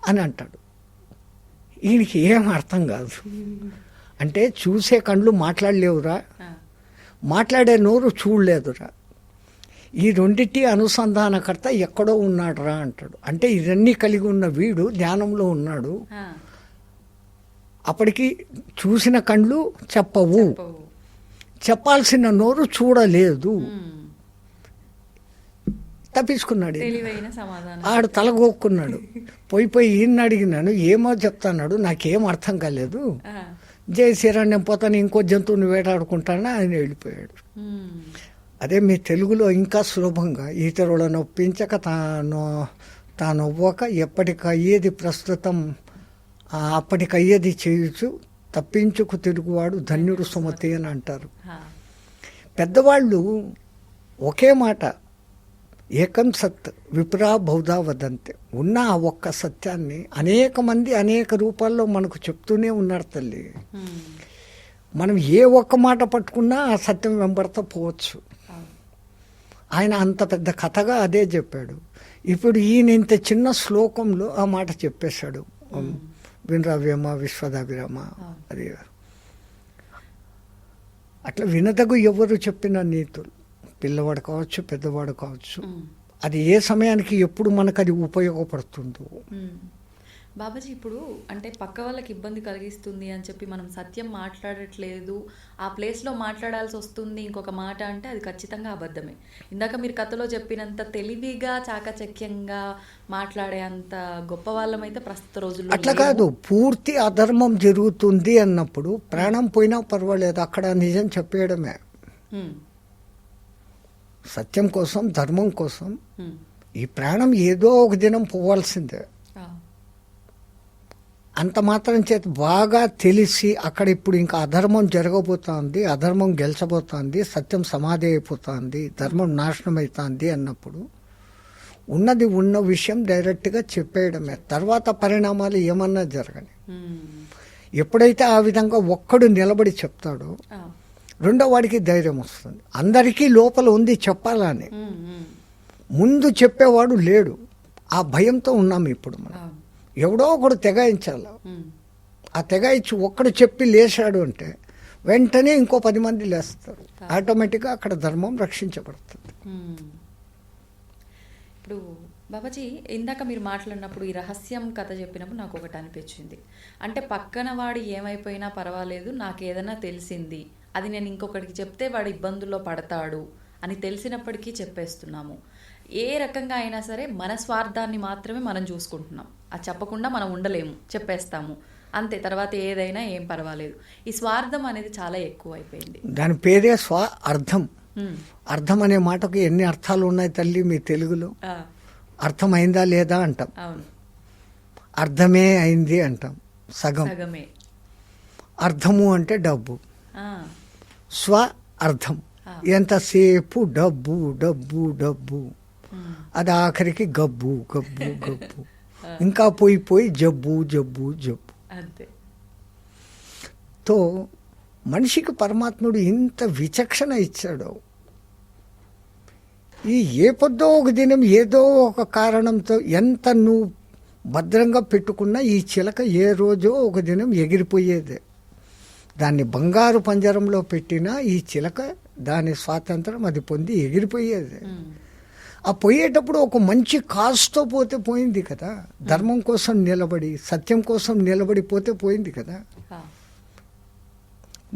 S3: అని అంటాడు. ఈయనకి ఏం అర్థం కాదు. అంటే చూసే కళ్ళు మాట్లాడలేవురా, మాట్లాడే నోరు చూడలేదురా, ఈ రెండింటి అనుసంధానకర్త ఎక్కడో ఉన్నాడురా అంటాడు. అంటే ఇవన్నీ కలిగి ఉన్న వీడు ధ్యానంలో ఉన్నాడు. అప్పటికి చూసిన కళ్ళు చెప్పవు, చెప్పాల్సిన నోరు చూడలేదు. తప్పించుకున్నాడు. ఆడు తలగొక్కున్నాడు. పోయి ఈయన్ని అడిగినాను, ఏమో చెప్తాన్నాడు, నాకేం అర్థం కాలేదు, జై శ్రీరామ్ నేను పోతాను, ఇంకో జంతువుని వేటాడుకుంటాను ఆయన వెళ్ళిపోయాడు. అదే మీ తెలుగులో ఇంకా సులభంగా ఇతరులను ఒప్పించక తాను అవ్వక ఎప్పటికయ్యేది ప్రస్తుతం అప్పటికయ్యేది చేయొచ్చు, తప్పించుకు తిరుగువాడు ధన్యుడు సుమతి అని అంటారు. పెద్దవాళ్ళు ఒకే మాట ఏకం సత్ విప్రా బహుధా వదంతే. ఉన్న ఆ ఒక్క సత్యాన్ని అనేక మంది అనేక రూపాల్లో మనకు చెప్తూనే ఉన్నారు తల్లి. మనం ఏ ఒక్క మాట పట్టుకున్నా ఆ సత్యం వెంబడతా పోవచ్చు. ఆయన అంత పెద్ద కథగా అదే చెప్పాడు. ఇప్పుడు ఈయన ఇంత చిన్న శ్లోకంలో ఆ మాట చెప్పేశాడు. వినరవ్యమ విశ్వదాభిరామ. అది అట్లా వినదగు ఎవరు చెప్పిన నీతులు, పిల్లవాడు కావచ్చు పెద్దవాడు కావచ్చు, అది ఏ సమయానికి ఎప్పుడు మనకు అది ఉపయోగపడుతుందో.
S2: బాబాజీ ఇప్పుడు అంటే పక్క వాళ్ళకి ఇబ్బంది కలిగిస్తుంది అని చెప్పి మనం సత్యం మాట్లాడట్లేదు, ఆ ప్లేస్లో మాట్లాడాల్సి వస్తుంది ఇంకొక మాట అంటే అది ఖచ్చితంగా అబద్ధమే. ఇందాక మీరు కథలో చెప్పినంత తెలివిగా చాకచక్యంగా మాట్లాడే అంత గొప్ప వాళ్ళమైతే ప్రస్తుత రోజుల్లో
S3: అట్లా కాదు. పూర్తి అధర్మం జరుగుతుంది అన్నప్పుడు ప్రాణం పోయినా పర్వాలేదు, అక్కడ నిజం చెప్పేయడమే. సత్యం కోసం ధర్మం కోసం ఈ ప్రాణం ఏదో ఒక దినం పోవాల్సిందే. అంత మాత్రం చేత బాగా తెలిసి అక్కడ ఇప్పుడు ఇంకా అధర్మం జరగబోతోంది, అధర్మం గెలిచబోతోంది, సత్యం సమాధి అయిపోతుంది, ధర్మం నాశనం అవుతుంది అన్నప్పుడు ఉన్నది ఉన్న విషయం డైరెక్ట్గా చెప్పేయడమే. తర్వాత పరిణామాలు ఏమన్నా జరగని. ఎప్పుడైతే ఆ విధంగా ఒక్కడు నిలబడి చెప్తాడో రెండో వాడికి ధైర్యం వస్తుంది. అందరికీ లోపల ఉంది చెప్పాలని, ముందు చెప్పేవాడు లేడు. ఆ భయంతో ఉన్నాము ఇప్పుడు మనం. ఎవడో ఒకడు తెగాయించాలి. ఆ తెగాయించి ఒక్కడు చెప్పి లేచాడు అంటే వెంటనే ఇంకో 10 మంది లేస్తారు. ఆటోమేటిక్గా అక్కడ ధర్మం రక్షించబడుతుంది.
S2: ఇప్పుడు బాబాజీ ఇందాక మీరు మాట్లాడినప్పుడు ఈ రహస్యం కథ చెప్పినప్పుడు నాకు ఒకటి అనిపించింది. అంటే పక్కన వాడు ఏమైపోయినా పర్వాలేదు, నాకు ఏదైనా తెలిసింది, అది నేను ఇంకొకటికి చెప్తే వాడు ఇబ్బందుల్లో పడతాడు అని తెలిసినప్పటికీ చెప్పేస్తున్నాము. ఏ రకంగా అయినా సరే మన స్వార్థాన్ని మాత్రమే మనం చూసుకుంటున్నాం. అది చెప్పకుండా మనం ఉండలేము, చెప్పేస్తాము అంతే. తర్వాత ఏదైనా ఏం పర్వాలేదు. ఈ స్వార్థం అనేది చాలా ఎక్కువ అయిపోయింది.
S3: దాని పేరే అర్థం. అర్థం అనే మాటకు ఎన్ని అర్థాలు ఉన్నాయి తల్లి మీ తెలుగులో. అర్థమైందా లేదా అంటాం,
S2: అవును.
S3: అర్థమే అయింది అంటాం,
S2: సగమే.
S3: అర్థము అంటే డబ్బు,
S2: ఆ,
S3: స్వ అర్థం. ఎంతసేపు డబ్బు డబ్బు డబ్బు, అది ఆఖరికి గబ్బు గబ్బు గబ్బు, ఇంకా పోయి పోయి జబ్బు జబ్బు జబ్బు.
S2: అంతే.
S3: తో మనిషికి పరమాత్ముడు ఇంత విచక్షణ ఇచ్చాడు. ఈ ఏ పొద్దో ఒక దినం ఏదో ఒక కారణంతో ఎంత నువ్వు భద్రంగా పెట్టుకున్నా ఈ చిలక ఏ రోజో ఒక దినం ఎగిరిపోయేదే. దాన్ని బంగారు పంజరంలో పెట్టినా ఈ చిలక దాని స్వాతంత్రం అది పొంది ఎగిరిపోయేది. ఆ పోయేటప్పుడు ఒక మంచి కాజ్తో పోతే పోయింది కదా. ధర్మం కోసం నిలబడి, సత్యం కోసం నిలబడి పోతే పోయింది కదా.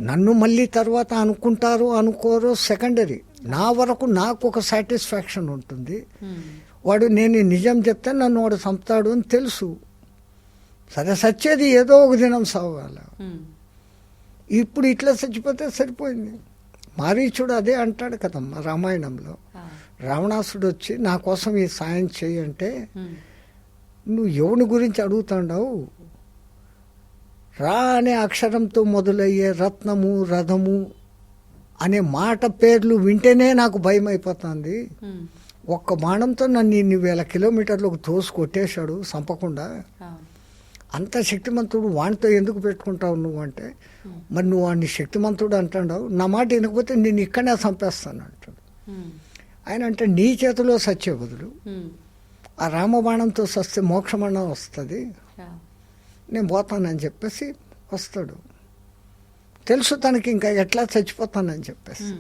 S3: నన్ను మళ్ళీ తర్వాత అనుకుంటారో అనుకోరో సెకండరీ. నా వరకు నాకు ఒక సాటిస్ఫాక్షన్ ఉంటుంది. వాడు నేను నిజం చెప్తే నన్ను వాడు చంపుతాడు అని తెలుసు. సరే, సచ్చేది ఏదో ఒక దినం సాగాల. ఇప్పుడు ఇట్లా చచ్చిపోతే సరిపోయింది. మారీచుడు అదే అంటాడు కదమ్మా రామాయణంలో. రావణాసుడు వచ్చి నా కోసం ఈ సాయం చేయంటే నువ్వు ఎవని గురించి అడుగుతాండావు? రా అనే అక్షరంతో మొదలయ్యే రత్నము రథము అనే మాట పేర్లు వింటేనే నాకు భయం అయిపోతుంది. ఒక్క బాణంతో నన్ను ఇన్ని వేల కిలోమీటర్లకు తోసి కొట్టేశాడు చంపకుండా. అంత శక్తిమంతుడు వాడితో ఎందుకు పెట్టుకుంటావు నువ్వు అంటే, మరి నువ్వు వాడిని శక్తిమంతుడు అంటాడావు, నా మాట వినకపోతే నేను ఇక్కడనే చంపేస్తాను అంటాడు. ఆయన అంటే నీ చేతిలో సచ్చే బదులు ఆ రామబాణంతో సస్తే మోక్షమణం వస్తుంది, నేను పోతానని చెప్పేసి వస్తాడు. తెలుసు తనకి ఇంకా ఎట్లా చచ్చిపోతానని చెప్పేసి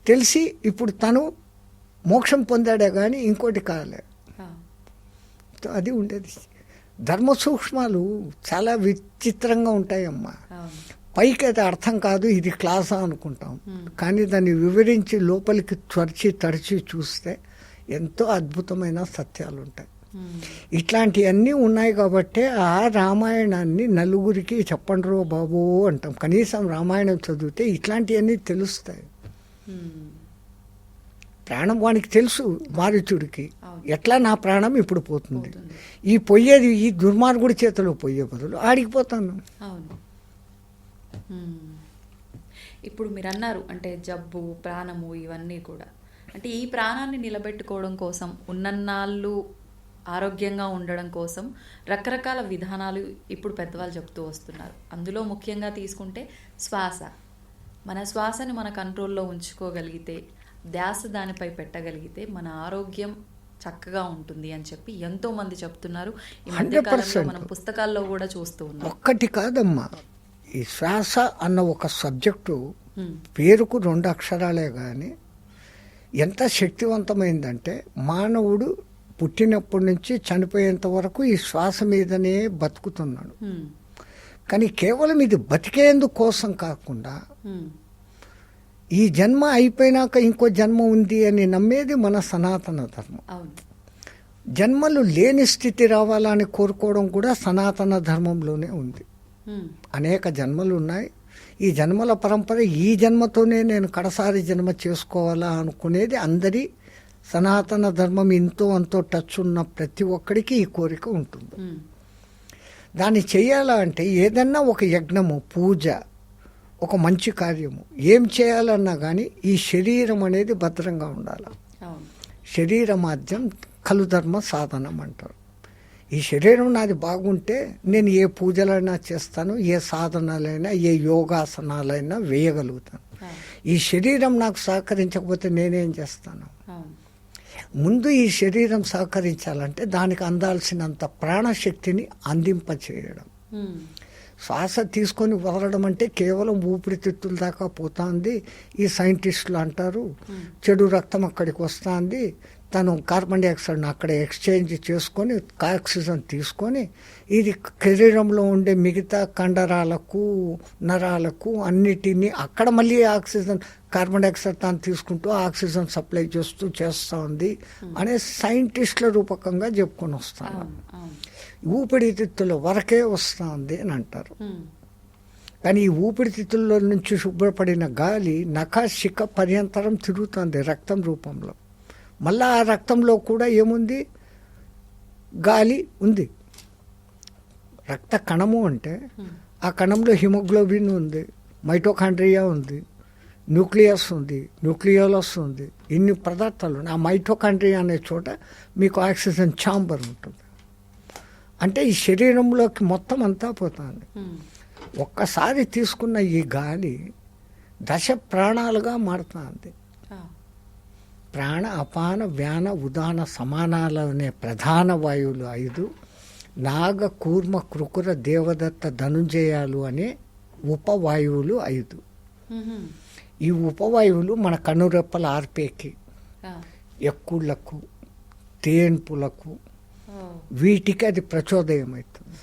S3: తెలిసి ఇప్పుడు తను మోక్షం పొందాడే కానీ ఇంకోటి కాలే. అది ఉండేది. ధర్మ సూక్ష్మాలు చాలా విచిత్రంగా ఉంటాయమ్మా. పైకి అయితే అర్థం కాదు, ఇది క్లాసా అనుకుంటాం, కానీ దాన్ని వివరించి లోపలికి తడిచి చూస్తే ఎంతో అద్భుతమైన సత్యాలు ఉంటాయి. ఇట్లాంటివన్నీ ఉన్నాయి కాబట్టి ఆ రామాయణాన్ని నలుగురికి చెప్పండ్రో బాబు అంటాం. కనీసం రామాయణం చదివితే ఇట్లాంటివన్నీ తెలుస్తాయి. ప్రాణం వానికి తెలుసు మారీచుడికి, ఎట్లా నా ప్రాణం ఇప్పుడు పోతుంది, ఈ పోయేది ఈ దుర్మార్గుడి చేతిలో పోయే బదులు ఆడికిపోతాను.
S2: అవును. ఇప్పుడు మీరు అన్నారు అంటే జబ్బు ప్రాణము ఇవన్నీ కూడా, అంటే ఈ ప్రాణాన్ని నిలబెట్టుకోవడం కోసం ఉన్నన్నాళ్ళు ఆరోగ్యంగా ఉండడం కోసం రకరకాల విధానాలు ఇప్పుడు పెద్దవాళ్ళు చెప్తూ వస్తున్నారు. అందులో ముఖ్యంగా తీసుకుంటే శ్వాస. మన శ్వాసని మన కంట్రోల్లో ఉంచుకోగలిగితే, ధ్యాస దానిపై పెట్టగలిగితే మన ఆరోగ్యం చక్కగా ఉంటుంది అని చెప్పి ఎంతో మంది చెప్తున్నారు. ఈ మధ్యకాలంలో మనం పుస్తకాల్లో కూడా చూస్తూ ఉన్నాం.
S3: ఒక్కటి కాదమ్మా, ఈ శ్వాస అన్న ఒక సబ్జెక్టు పేరుకు 2 అక్షరాలే కానీ ఎంత శక్తివంతమైందంటే మానవుడు పుట్టినప్పటి నుంచి చనిపోయేంత వరకు ఈ శ్వాస మీదనే బతుకుతున్నాడు. కానీ కేవలం ఇది బతికేందుకు కోసం కాకుండా ఈ జన్మ అయిపోయినాక ఇంకో జన్మ ఉంది అని నమ్మేది మన సనాతన ధర్మం. జన్మలు లేని స్థితి రావాలని కోరుకోవడం కూడా సనాతన ధర్మంలోనే ఉంది. అనేక జన్మలు ఉన్నాయి. ఈ జన్మల పరంపర ఈ జన్మతోనే నేను కడసారి జన్మ చేసుకోవాలా అనుకునేది అందరి సనాతన ధర్మం. ఇంతో అంతో టచ్ ఉన్న ప్రతి ఒక్కడికి ఈ కోరిక ఉంటుంది. దాన్ని చేయాలంటే ఏదన్నా ఒక యజ్ఞము, పూజ, ఒక మంచి కార్యము ఏం చేయాలన్నా కానీ ఈ శరీరం అనేది భద్రంగా ఉండాలి. శరీరమాద్యం ఖలు ధర్మ సాధనం అంటారు. ఈ శరీరం నాది బాగుంటే నేను ఏ పూజలైనా చేస్తాను, ఏ సాధనాలైనా, ఏ యోగాసనాలైనా వేయగలుగుతాను. ఈ శరీరం నాకు సహకరించకపోతే నేనేం చేస్తాను? ముందు ఈ శరీరం సహకరించాలంటే దానికి అందాల్సినంత ప్రాణశక్తిని అందింపచేయడం. శ్వాస తీసుకొని వదలడం అంటే కేవలం ఊపిరితిత్తుల దాకా పోతుంది. ఈ సైంటిస్టులు అంటారు చెడు రక్తం అక్కడికి వస్తుంది, తను కార్బన్ డైఆక్సైడ్ని అక్కడ ఎక్స్చేంజ్ చేసుకొని ఆక్సిజన్ తీసుకొని ఇది శరీరంలో ఉండే మిగతా కండరాలకు నరాలకు అన్నిటినీ అక్కడ మళ్ళీ ఆక్సిజన్ కార్బన్ డైఆక్సైడ్ తాను తీసుకుంటూ ఆక్సిజన్ సప్లై చేస్తూ ఉంది అనే సైంటిస్టుల రూపకంగా చెప్పుకొని వస్తాను. ఊపిరితిత్తుల వరకే వస్తుంది అని అంటారు. కానీ ఈ ఊపిరితిత్తుల్లో నుంచి శుభ్రపడిన గాలి నఖశిఖ పర్యంతరం తిరుగుతుంది రక్తం రూపంలో. మళ్ళా ఆ రక్తంలో కూడా ఏముంది, గాలి ఉంది. రక్త కణము అంటే ఆ కణంలో హిమోగ్లోబిన్ ఉంది, మైటోకాండ్రియా ఉంది, న్యూక్లియస్ ఉంది, న్యూక్లియోలస్ ఉంది, ఇన్ని పదార్థాలు ఉన్నాయి. ఆ మైటోకాండ్రియా అనే చోట మీకు ఆక్సిజన్ ఛాంబర్ ఉంటుంది. అంటే ఈ శరీరంలోకి మొత్తం అంతా పోతుంది. ఒక్కసారి తీసుకున్న ఈ గాలి దశ ప్రాణాలుగా మారుతుంది. ప్రాణ అపాన వ్యాన ఉదాన సమానాలు అనే ప్రధాన వాయువులు 5, నాగ కూర్మ కృకుర దేవదత్త ధనుంజయాలు అనే ఉపవాయువులు 5. ఈ ఉపవాయువులు మన కనురెప్పల ఆర్పేకి, ఎక్కుళ్లకు, తేన్పులకు, వీటికి అది ప్రచోదయం అవుతుంది.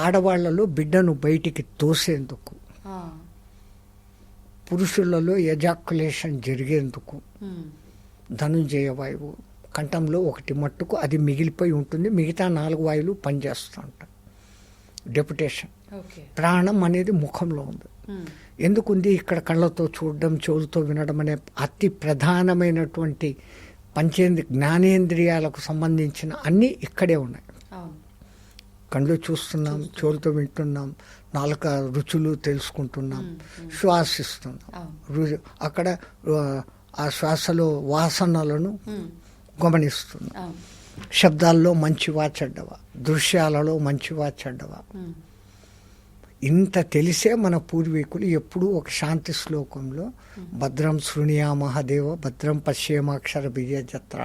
S3: ఆడవాళ్లలో బిడ్డను బయటికి తోసేందుకు, పురుషులలో ఎజాక్యులేషన్ జరిగేందుకు ధనుంజయ వాయువు కంఠంలో 1 మట్టుకు అది మిగిలిపోయి ఉంటుంది. మిగతా 4 వాయువులు పనిచేస్తూ ఉంటాయి. డెప్యుటేషన్. ప్రాణం అనేది ముఖంలో ఉంది. ఎందుకుంది? ఇక్కడ కళ్ళతో చూడడం, చెవులతో వినడం అనే అతి ప్రధానమైనటువంటి జ్ఞానేంద్రియాలకు సంబంధించిన అన్నీ ఇక్కడే ఉన్నాయి. కళ్ళు చూస్తున్నాం, చెవులతో వింటున్నాం, నాలుక రుచులు తెలుసుకుంటున్నాం, శ్వాసిస్తున్నాం. అక్కడ ఆ శ్వాసలో వాసనలను గమనిస్తున్నాం. శబ్దాల్లో మంచివా చెడ్డవా, దృశ్యాలలో మంచివా చెడ్డవా. ఇంత తెలిసే మన పూర్వీకులు ఎప్పుడూ ఒక శాంతి శ్లోకంలో భద్రం శృణుయా మహాదేవ భద్రం పశ్యేమాక్షర బిజయజత్ర,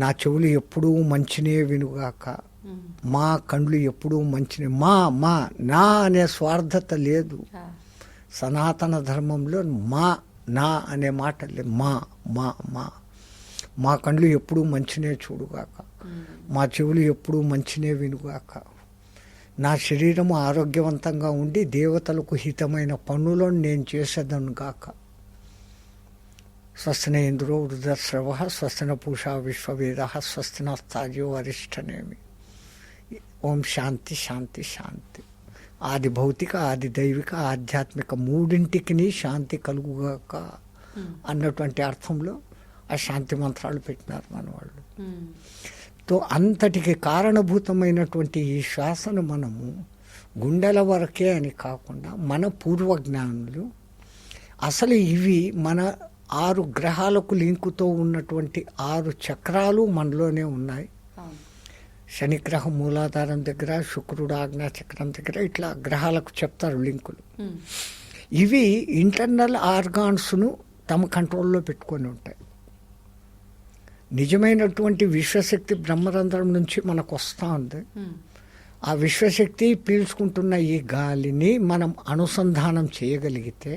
S3: నా చెవులు ఎప్పుడూ మంచినే వినుగాక, మా కండ్లు ఎప్పుడూ మంచినే, మా నా అనే స్వార్థత లేదు. సనాతన ధర్మంలో నా అనే మాట లేదు. మా కండ్లు ఎప్పుడూ మంచినే చూడుగాక, మా చెవులు ఎప్పుడూ మంచినే వినుగాక, నా శరీరము ఆరోగ్యవంతంగా ఉండి దేవతలకు హితమైన పనులను నేను చేసేదను గాక. స్వస్తిన ఇంద్రో వృధశ్రవ స్వస్తిన పూషా విశ్వవేద స్వస్తిన స్థాజో అరిష్టనేమి. ఓం శాంతి శాంతి శాంతి. ఆది భౌతిక, ఆది దైవిక, ఆధ్యాత్మిక మూడింటికి శాంతి కలుగుగాక అన్నటువంటి అర్థంలో ఆ శాంతి మంత్రాలు పెట్టినారు మన వాళ్ళు. తో అంతటికి కారణభూతమైనటువంటి ఈ శ్వాసను మనము గుండెల వరకే అని కాకుండా మన పూర్వజ్ఞానులు అసలు ఇవి మన 6 గ్రహాలకు లింకుతో ఉన్నటువంటి 6 చక్రాలు మనలోనే ఉన్నాయి. శనిగ్రహం మూలాధారం దగ్గర, శుక్రుడు ఆజ్ఞా చక్రం దగ్గర, ఇట్లా గ్రహాలకు చెప్తారు లింకులు. ఇవి ఇంటర్నల్ ఆర్గాన్స్ను తమ కంట్రోల్లో పెట్టుకొని ఉంటాయి. నిజమైనటువంటి విశ్వశక్తి బ్రహ్మరంధ్రం నుంచి మనకు వస్తూ ఉంది. ఆ విశ్వశక్తి పీల్చుకుంటున్న ఈ గాలిని మనం అనుసంధానం చేయగలిగితే,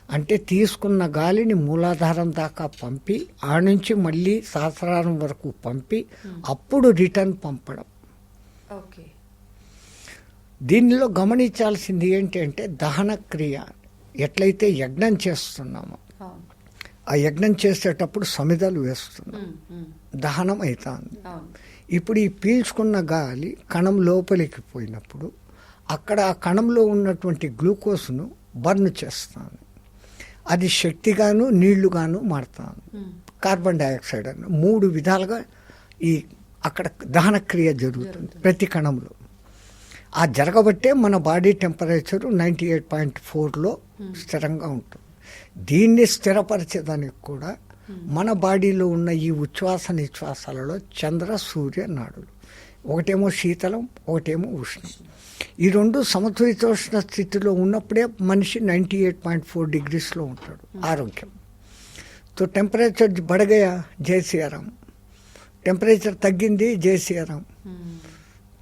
S3: అంటే తీసుకున్న గాలిని మూలాధారం దాకా పంపి ఆ నుంచి మళ్ళీ సహస్రారం వరకు పంపి అప్పుడు రిటర్న్ పంపడం. దీనిలో గమనించాల్సింది ఏంటి అంటే దహన క్రియ. ఎట్లయితే యజ్ఞం చేస్తున్నామో ఆ యజ్ఞం చేసేటప్పుడు సమిధలు వేస్తున్నాం, దహనం అవుతుంది. ఇప్పుడు ఈ పీల్చుకున్న గాలి కణం లోపలికి పోయినప్పుడు అక్కడ ఆ కణంలో ఉన్నటువంటి గ్లూకోజ్ను బర్న్ చేస్తాను. అది శక్తిగాను నీళ్లుగాను మారుతాను. కార్బన్ డైఆక్సైడ్ అని 3 విధాలుగా ఈ అక్కడ దహన క్రియ జరుగుతుంది ప్రతి కణంలో. ఆ జరగబట్టే మన బాడీ టెంపరేచరు 98.4లో స్థిరంగా ఉంటుంది. దీన్ని స్థిరపరిచేదానికి కూడా మన బాడీలో ఉన్న ఈ ఉచ్ఛ్వాస నిశ్వాసాలలో చంద్ర సూర్య నాడులు, ఒకటేమో శీతలం, ఒకటేమో ఉష్ణం. ఈ 2 సమతులితోష్ణ స్థితిలో ఉన్నప్పుడే మనిషి 98.4 డిగ్రీస్లో ఉంటాడు ఆరోగ్యం. తో టెంపరేచర్ బడగయా జై శ్రీరామ్, టెంపరేచర్ తగ్గింది జై శ్రీరామ్.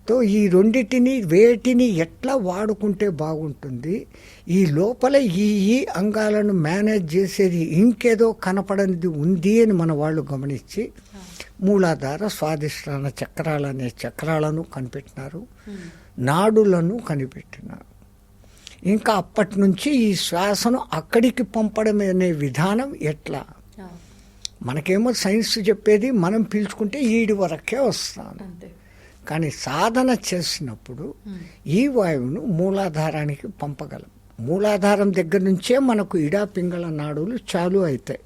S3: తో ఈ రెండిటిని వేటిని ఎట్లా వాడుకుంటే బాగుంటుంది, ఈ లోపల ఈ అంగాలను మేనేజ్ చేసేది ఇంకేదో కనపడనిది ఉంది అని మన వాళ్ళు గమనించి మూలాధార స్వాదిష్టాన చక్రాలనే చక్రాలను కనిపెట్టినారు, నాడులను కనిపెట్టినారు. ఇంకా అప్పటి నుంచి ఈ శ్వాసను అక్కడికి పంపడం అనే విధానం ఎట్లా, మనకేమో సైన్స్ చెప్పేది మనం పీల్చుకుంటే ఈడి వరకే వస్తాను, కానీ సాధన చేసినప్పుడు ఈ వాయువును మూలాధారానికి పంపగలం. మూలాధారం దగ్గర నుంచే మనకు ఇడా పింగళ నాడులు చాలు అవుతాయి.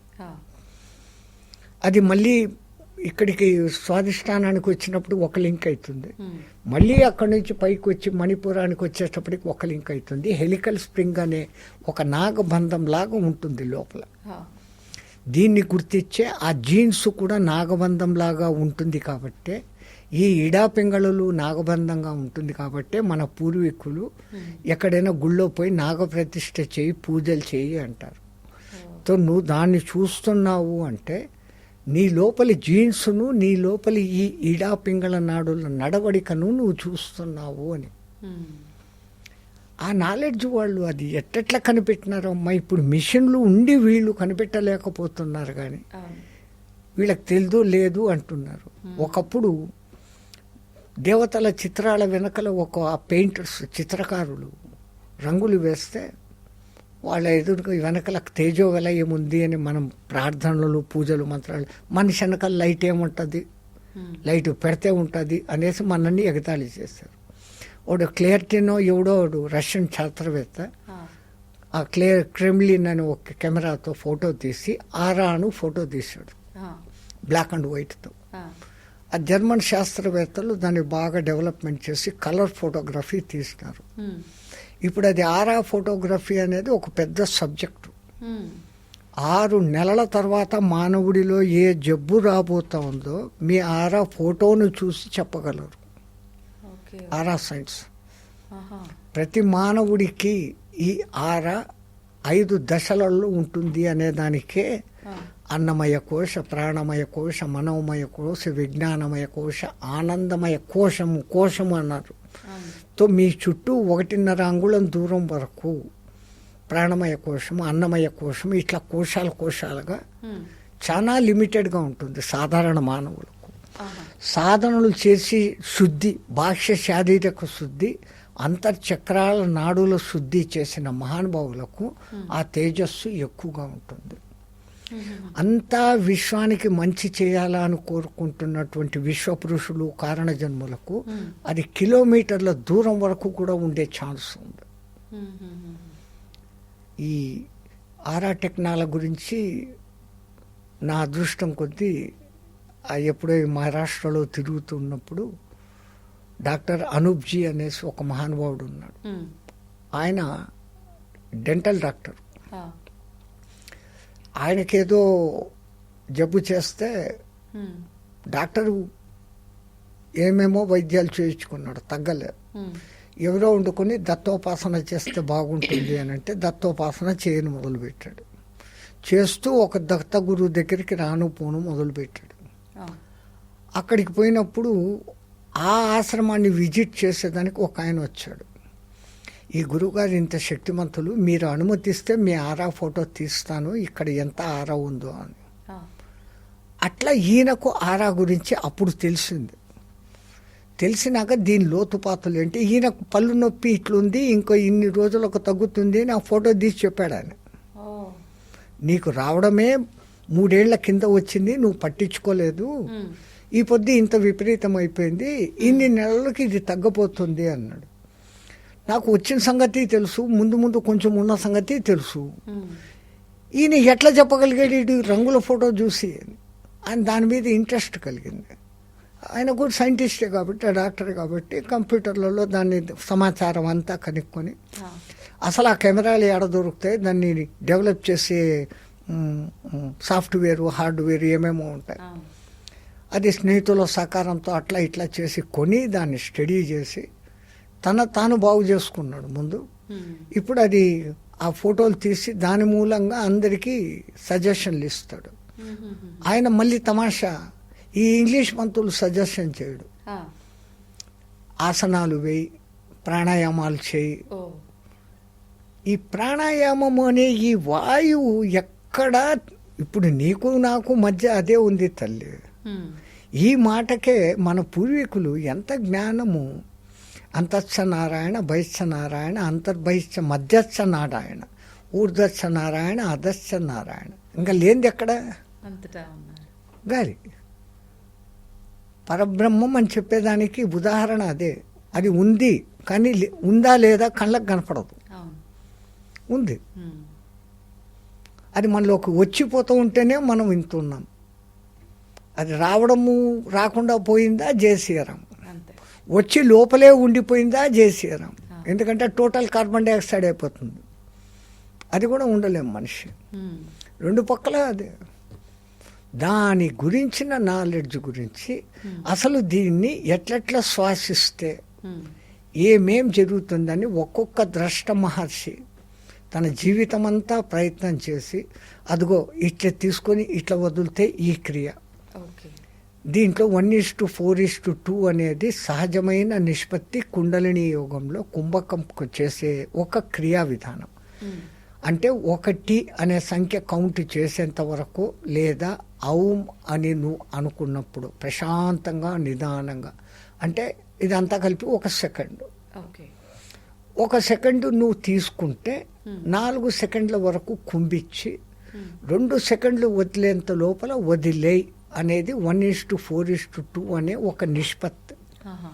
S3: అది మళ్ళీ ఇక్కడికి స్వాదిష్టానానికి వచ్చినప్పుడు ఒక లింక్ అవుతుంది, మళ్ళీ అక్కడి నుంచి పైకి వచ్చి మణిపురానికి వచ్చేటప్పటికి ఒక లింక్ అవుతుంది. హెలికల్ స్ప్రింగ్ అనే ఒక నాగబంధం లాగా ఉంటుంది లోపల. దీన్ని గుర్తించే ఆ జీన్స్ కూడా నాగబంధం లాగా ఉంటుంది కాబట్టి, ఈ ఇడా పింగళలు నాగబంధంగా ఉంటుంది కాబట్టి మన పూర్వీకులు ఎక్కడైనా గుళ్ళో పోయి నాగప్రతిష్ఠ చేయి, పూజలు చేయి అంటారు. సో నువ్వు దాన్ని చూస్తున్నావు అంటే నీ లోపలి జీన్స్ను, నీ లోపలి ఈ ఇడా పింగళ నాడుల నడవడికను నువ్వు చూస్తున్నావు అని. ఆ నాలెడ్జ్ వాళ్ళు అది ఎట్టెట్లా కనిపెట్టినారో అమ్మా. ఇప్పుడు మిషన్లు ఉండి వీళ్ళు కనిపెట్టలేకపోతున్నారు, కానీ వీళ్ళకి తెలియదు లేదు అంటున్నారు. ఒకప్పుడు దేవతల చిత్రాల వెనకల ఒక పెయింటర్స్, చిత్రకారులు రంగులు వేస్తే వాళ్ళ ఎదురుగా వెనకల తేజో విలయం ఉంది అని మనం ప్రార్థనలు, పూజలు, మంత్రాలు, మనిషి వెనకాల లైట్ ఏముంటుంది, లైట్ పెడితే ఉంటుంది అనేసి మనల్ని ఎగతాళి చేశారు. వాడు క్లియర్టీనో ఎవడో రష్యన్ శాస్త్రవేత్త ఆ క్రెమ్లిన్ అని ఒక కెమెరాతో ఫోటో తీసి ఆరాను ఫోటో తీశాడు, బ్లాక్ అండ్ వైట్తో. ఆ జర్మన్ శాస్త్రవేత్తలు దాన్ని బాగా డెవలప్మెంట్ చేసి కలర్ ఫోటోగ్రఫీ తీసినారు. ఇప్పుడు అది ఆరా ఫోటోగ్రఫీ అనేది ఒక పెద్ద సబ్జెక్టు. 6 నెలల తర్వాత మానవుడిలో ఏ జబ్బు రాబోతా ఉందో మీ ఆరా ఫోటోను చూసి చెప్పగలరు. ఆరా సైన్స్ ప్రతి మానవుడికి ఈ ఆరా 5 దశలలో ఉంటుంది అనే దానికే అన్నమయ కోశ, ప్రాణమయ కోశ, మనోమయ కోశ, విజ్ఞానమయ కోశ, ఆనందమయ కోశము అన్నారు. తో మీ చుట్టూ 1.5 అంగుళం దూరం వరకు ప్రాణమయ కోశం, అన్నమయ కోశం, ఇట్లా కోశాలుగా చాలా లిమిటెడ్గా ఉంటుంది సాధారణ మానవులకు. సాధనలు చేసి శుద్ధి, బాహ్య శారీరక శుద్ధి, అంతర్చక్రాల నాడుల శుద్ధి చేసిన మహానుభావులకు ఆ తేజస్సు ఎక్కువగా ఉంటుంది. అంతా విశ్వానికి మంచి చేయాలని కోరుకుంటున్నటువంటి విశ్వపురుషులు, కారణజన్ములకు అది కిలోమీటర్ల దూరం వరకు కూడా ఉండే ఛాన్స్ ఉంది. ఈ ఆరా టెక్నాలజీ గురించి నా అదృష్టం కొద్దీ ఎప్పుడో మహారాష్ట్రలో తిరుగుతున్నప్పుడు డాక్టర్ అనూప్జీ అనేసి ఒక మహానుభావుడు ఉన్నాడు. ఆయన డెంటల్ డాక్టర్. ఆయనకేదో జబ్బు చేస్తే డాక్టరు ఏమేమో వైద్యాలు చేయించుకున్నాడు, తగ్గలేదు. ఎవరో వండుకొని దత్తోపాసన చేస్తే బాగుంటుంది అని అంటే దత్తోపాసన చేయను మొదలుపెట్టాడు. చేస్తూ ఒక దత్త గురువు దగ్గరికి రాను పోను మొదలుపెట్టాడు. అక్కడికి పోయినప్పుడు ఆ ఆశ్రమాన్ని విజిట్ చేసేదానికి ఒక ఆయన వచ్చాడు. ఈ గురువుగారు ఇంత శక్తిమంతులు, మీరు అనుమతిస్తే మీ ఆరా ఫోటో తీస్తాను, ఇక్కడ ఎంత ఆరా ఉందో అని. అట్లా ఈయనకు ఆరా గురించి అప్పుడు తెలిసింది. తెలిసినాక దీని లోతుపాతులు ఏంటి, ఈయనకు పళ్ళు నొప్పి ఇట్లుంది, ఇంకో ఇన్ని రోజులకు తగ్గుతుంది అని ఆ ఫోటో తీసి చెప్పాడు ఆయన. నీకు రావడమే 3 ఏళ్ల కింద వచ్చింది, నువ్వు పట్టించుకోలేదు, ఈ పొద్దు ఇంత విపరీతం అయిపోయింది, ఇన్ని నెలలకి ఇది తగ్గపోతుంది అన్నాడు. నాకు వచ్చిన సంగతి తెలుసు, ముందు కొంచెం ఉన్న సంగతి తెలుసు. ఈయన ఎట్లా చెప్పగలిగాడు రంగుల ఫోటో చూసి ఆయన దాని మీద ఇంట్రెస్ట్ కలిగింది. ఆయన కూడా సైంటిస్టే కాబట్టి, డాక్టర్ కాబట్టి కంప్యూటర్లలో దాన్ని సమాచారం అంతా కనుక్కొని అసలు ఆ కెమెరాలు ఎక్కడ దొరుకుతాయి, దాన్ని డెవలప్ చేసే సాఫ్ట్వేర్, హార్డ్వేర్ ఏమేమో ఉంటాయి, అది స్నేహితుల సహకారంతో అట్లా ఇట్లా చేసి కొని దాన్ని స్టడీ చేసి తాను బాగు చేసుకున్నాడు ముందు. ఇప్పుడు అది ఆ ఫోటోలు తీసి దాని మూలంగా అందరికీ సజెషన్లు ఇస్తాడు. ఆయన మళ్ళీ తమాషా ఈ ఇంగ్లీష్ మంత్రులు సజెషన్ చేయడు, ఆసనాలు వేయి, ప్రాణాయామాలు చేయి.
S2: ఓ
S3: ఈ ప్రాణాయామం అనే ఈ వాయువు ఎక్కడ ఇప్పుడు నీకు నాకు మధ్య అదే ఉంది తల్లి.
S2: మ్మ్.
S3: ఈ మాటకే మన పూర్వీకులు ఎంత జ్ఞానము, అంతస్థ నారాయణ, బహిస్థ నారాయణ, అంతర్బహిస్థ మధ్యస్థ నారాయణ, ఊర్ధస్థ నారాయణ, అధస్థ నారాయణ, ఇంకా లేనిది ఎక్కడ
S2: అంతటా ఉన్నారు.
S3: గాలి. పరబ్రహ్మం అని చెప్పేదానికి ఉదాహరణ అదే. అది ఉంది కానీ ఉందా లేదా కళ్ళకు కనపడదు.
S2: అవును.
S3: ఉంది.
S2: మ్మ్.
S3: అది మనలోకి వచ్చిపోతూ ఉంటేనే మనం వింటున్నాం. అది రావడము రాకుండా పోయిందా జేసీరాం,
S2: అంతే.
S3: వచ్చి లోపలే ఉండిపోయిందా జేసీరాం. ఎందుకంటే టోటల్ కార్బన్ డైఆక్సైడ్ అయిపోతుంది. అది కూడా ఉండలేం మనిషి.
S2: మ్మ్.
S3: రెండు పక్కల అదే. దాని గురించిన నాలెడ్జ్ గురించి అసలు దీన్ని ఎట్లెట్లా శ్వాసిస్తే
S2: మ్మ్.
S3: ఏమేం జరుగుతుందని ఒక్కొక్క ద్రష్ట మహర్షి తన జీవితం అంతా ప్రయత్నం చేసి అదిగో ఇట్లా తీసుకొని ఇట్లా వదిలితే ఈ క్రియ.
S2: ఓకే.
S3: దీంట్లో 1:4:2 అనేది సహజమైన నిష్పత్తి కుండలిని యోగంలో కుంభకం చేసే ఒక క్రియా విధానం.
S2: మ్మ్.
S3: అంటే 1 అనే సంఖ్య కౌంట్ చేసేంత వరకు లేదా ఔం అని నువ్వు అనుకున్నప్పుడు ప్రశాంతంగా నిదానంగా, అంటే ఇదంతా కలిపి 1 సెకండ్.
S2: ఓకే.
S3: 1 సెకండ్ నువ్వు తీసుకుంటే 4 సెకండ్ల వరకు కుంభించి 2 సెకండ్లు వదిలేంత లోపల వదిలేయి అనేది 1:4:2 అనే ఒక నిష్పత్తి.
S2: ఆహా.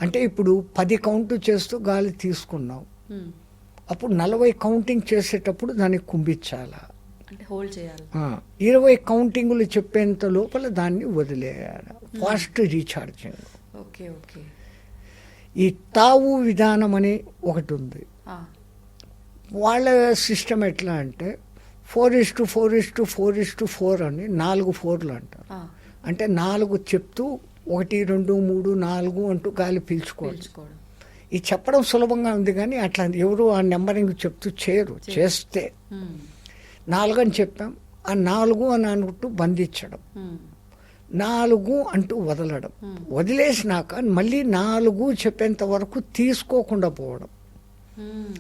S3: అంటే ఇప్పుడు 10 కౌంట్ చేస్తూ గాలి తీసుకున్నావు,
S2: మ్మ్.
S3: అప్పుడు 40 కౌంటింగ్ చేసేటప్పుడు దాన్ని కుంభించాలా.
S2: అంటే హోల్డ్ చేయాలి.
S3: 20 కౌంటింగ్లు చెప్పేంత లోపల దాన్ని వదిలేయాలి. Fast recharging.
S2: ఓకే. ఓకే.
S3: ఈ తావు విధానం అని ఒకటి ఉంది.
S2: ఆ.
S3: వాళ్ళ సిస్టమ్ ఎట్లా అంటే 4:4:4:4 అని 4 4లు అంటారు.
S2: ఆ.
S3: అంటే 4 చెప్తూ 1 2 3 4 అంటూ గాలి పీల్చుకోవాలి.
S2: పీల్చుకోవడం.
S3: ఇది చెప్పడం సులభంగా ఉంది కానీ అట్లా ఎవరు ఆ నెంబరింగ్ చెప్తూ చేయరు. చేస్తే
S2: మ్మ్.
S3: 4 అని చెప్పాం, ఆ 4 అని అనుకుంటూ బంధించడం,
S2: మ్మ్.
S3: 4 అంటూ వదలడం, వదిలేసినాక మళ్ళీ 4 చెప్పేంత వరకు తీసుకోకుండా పోవడం.
S2: మ్మ్.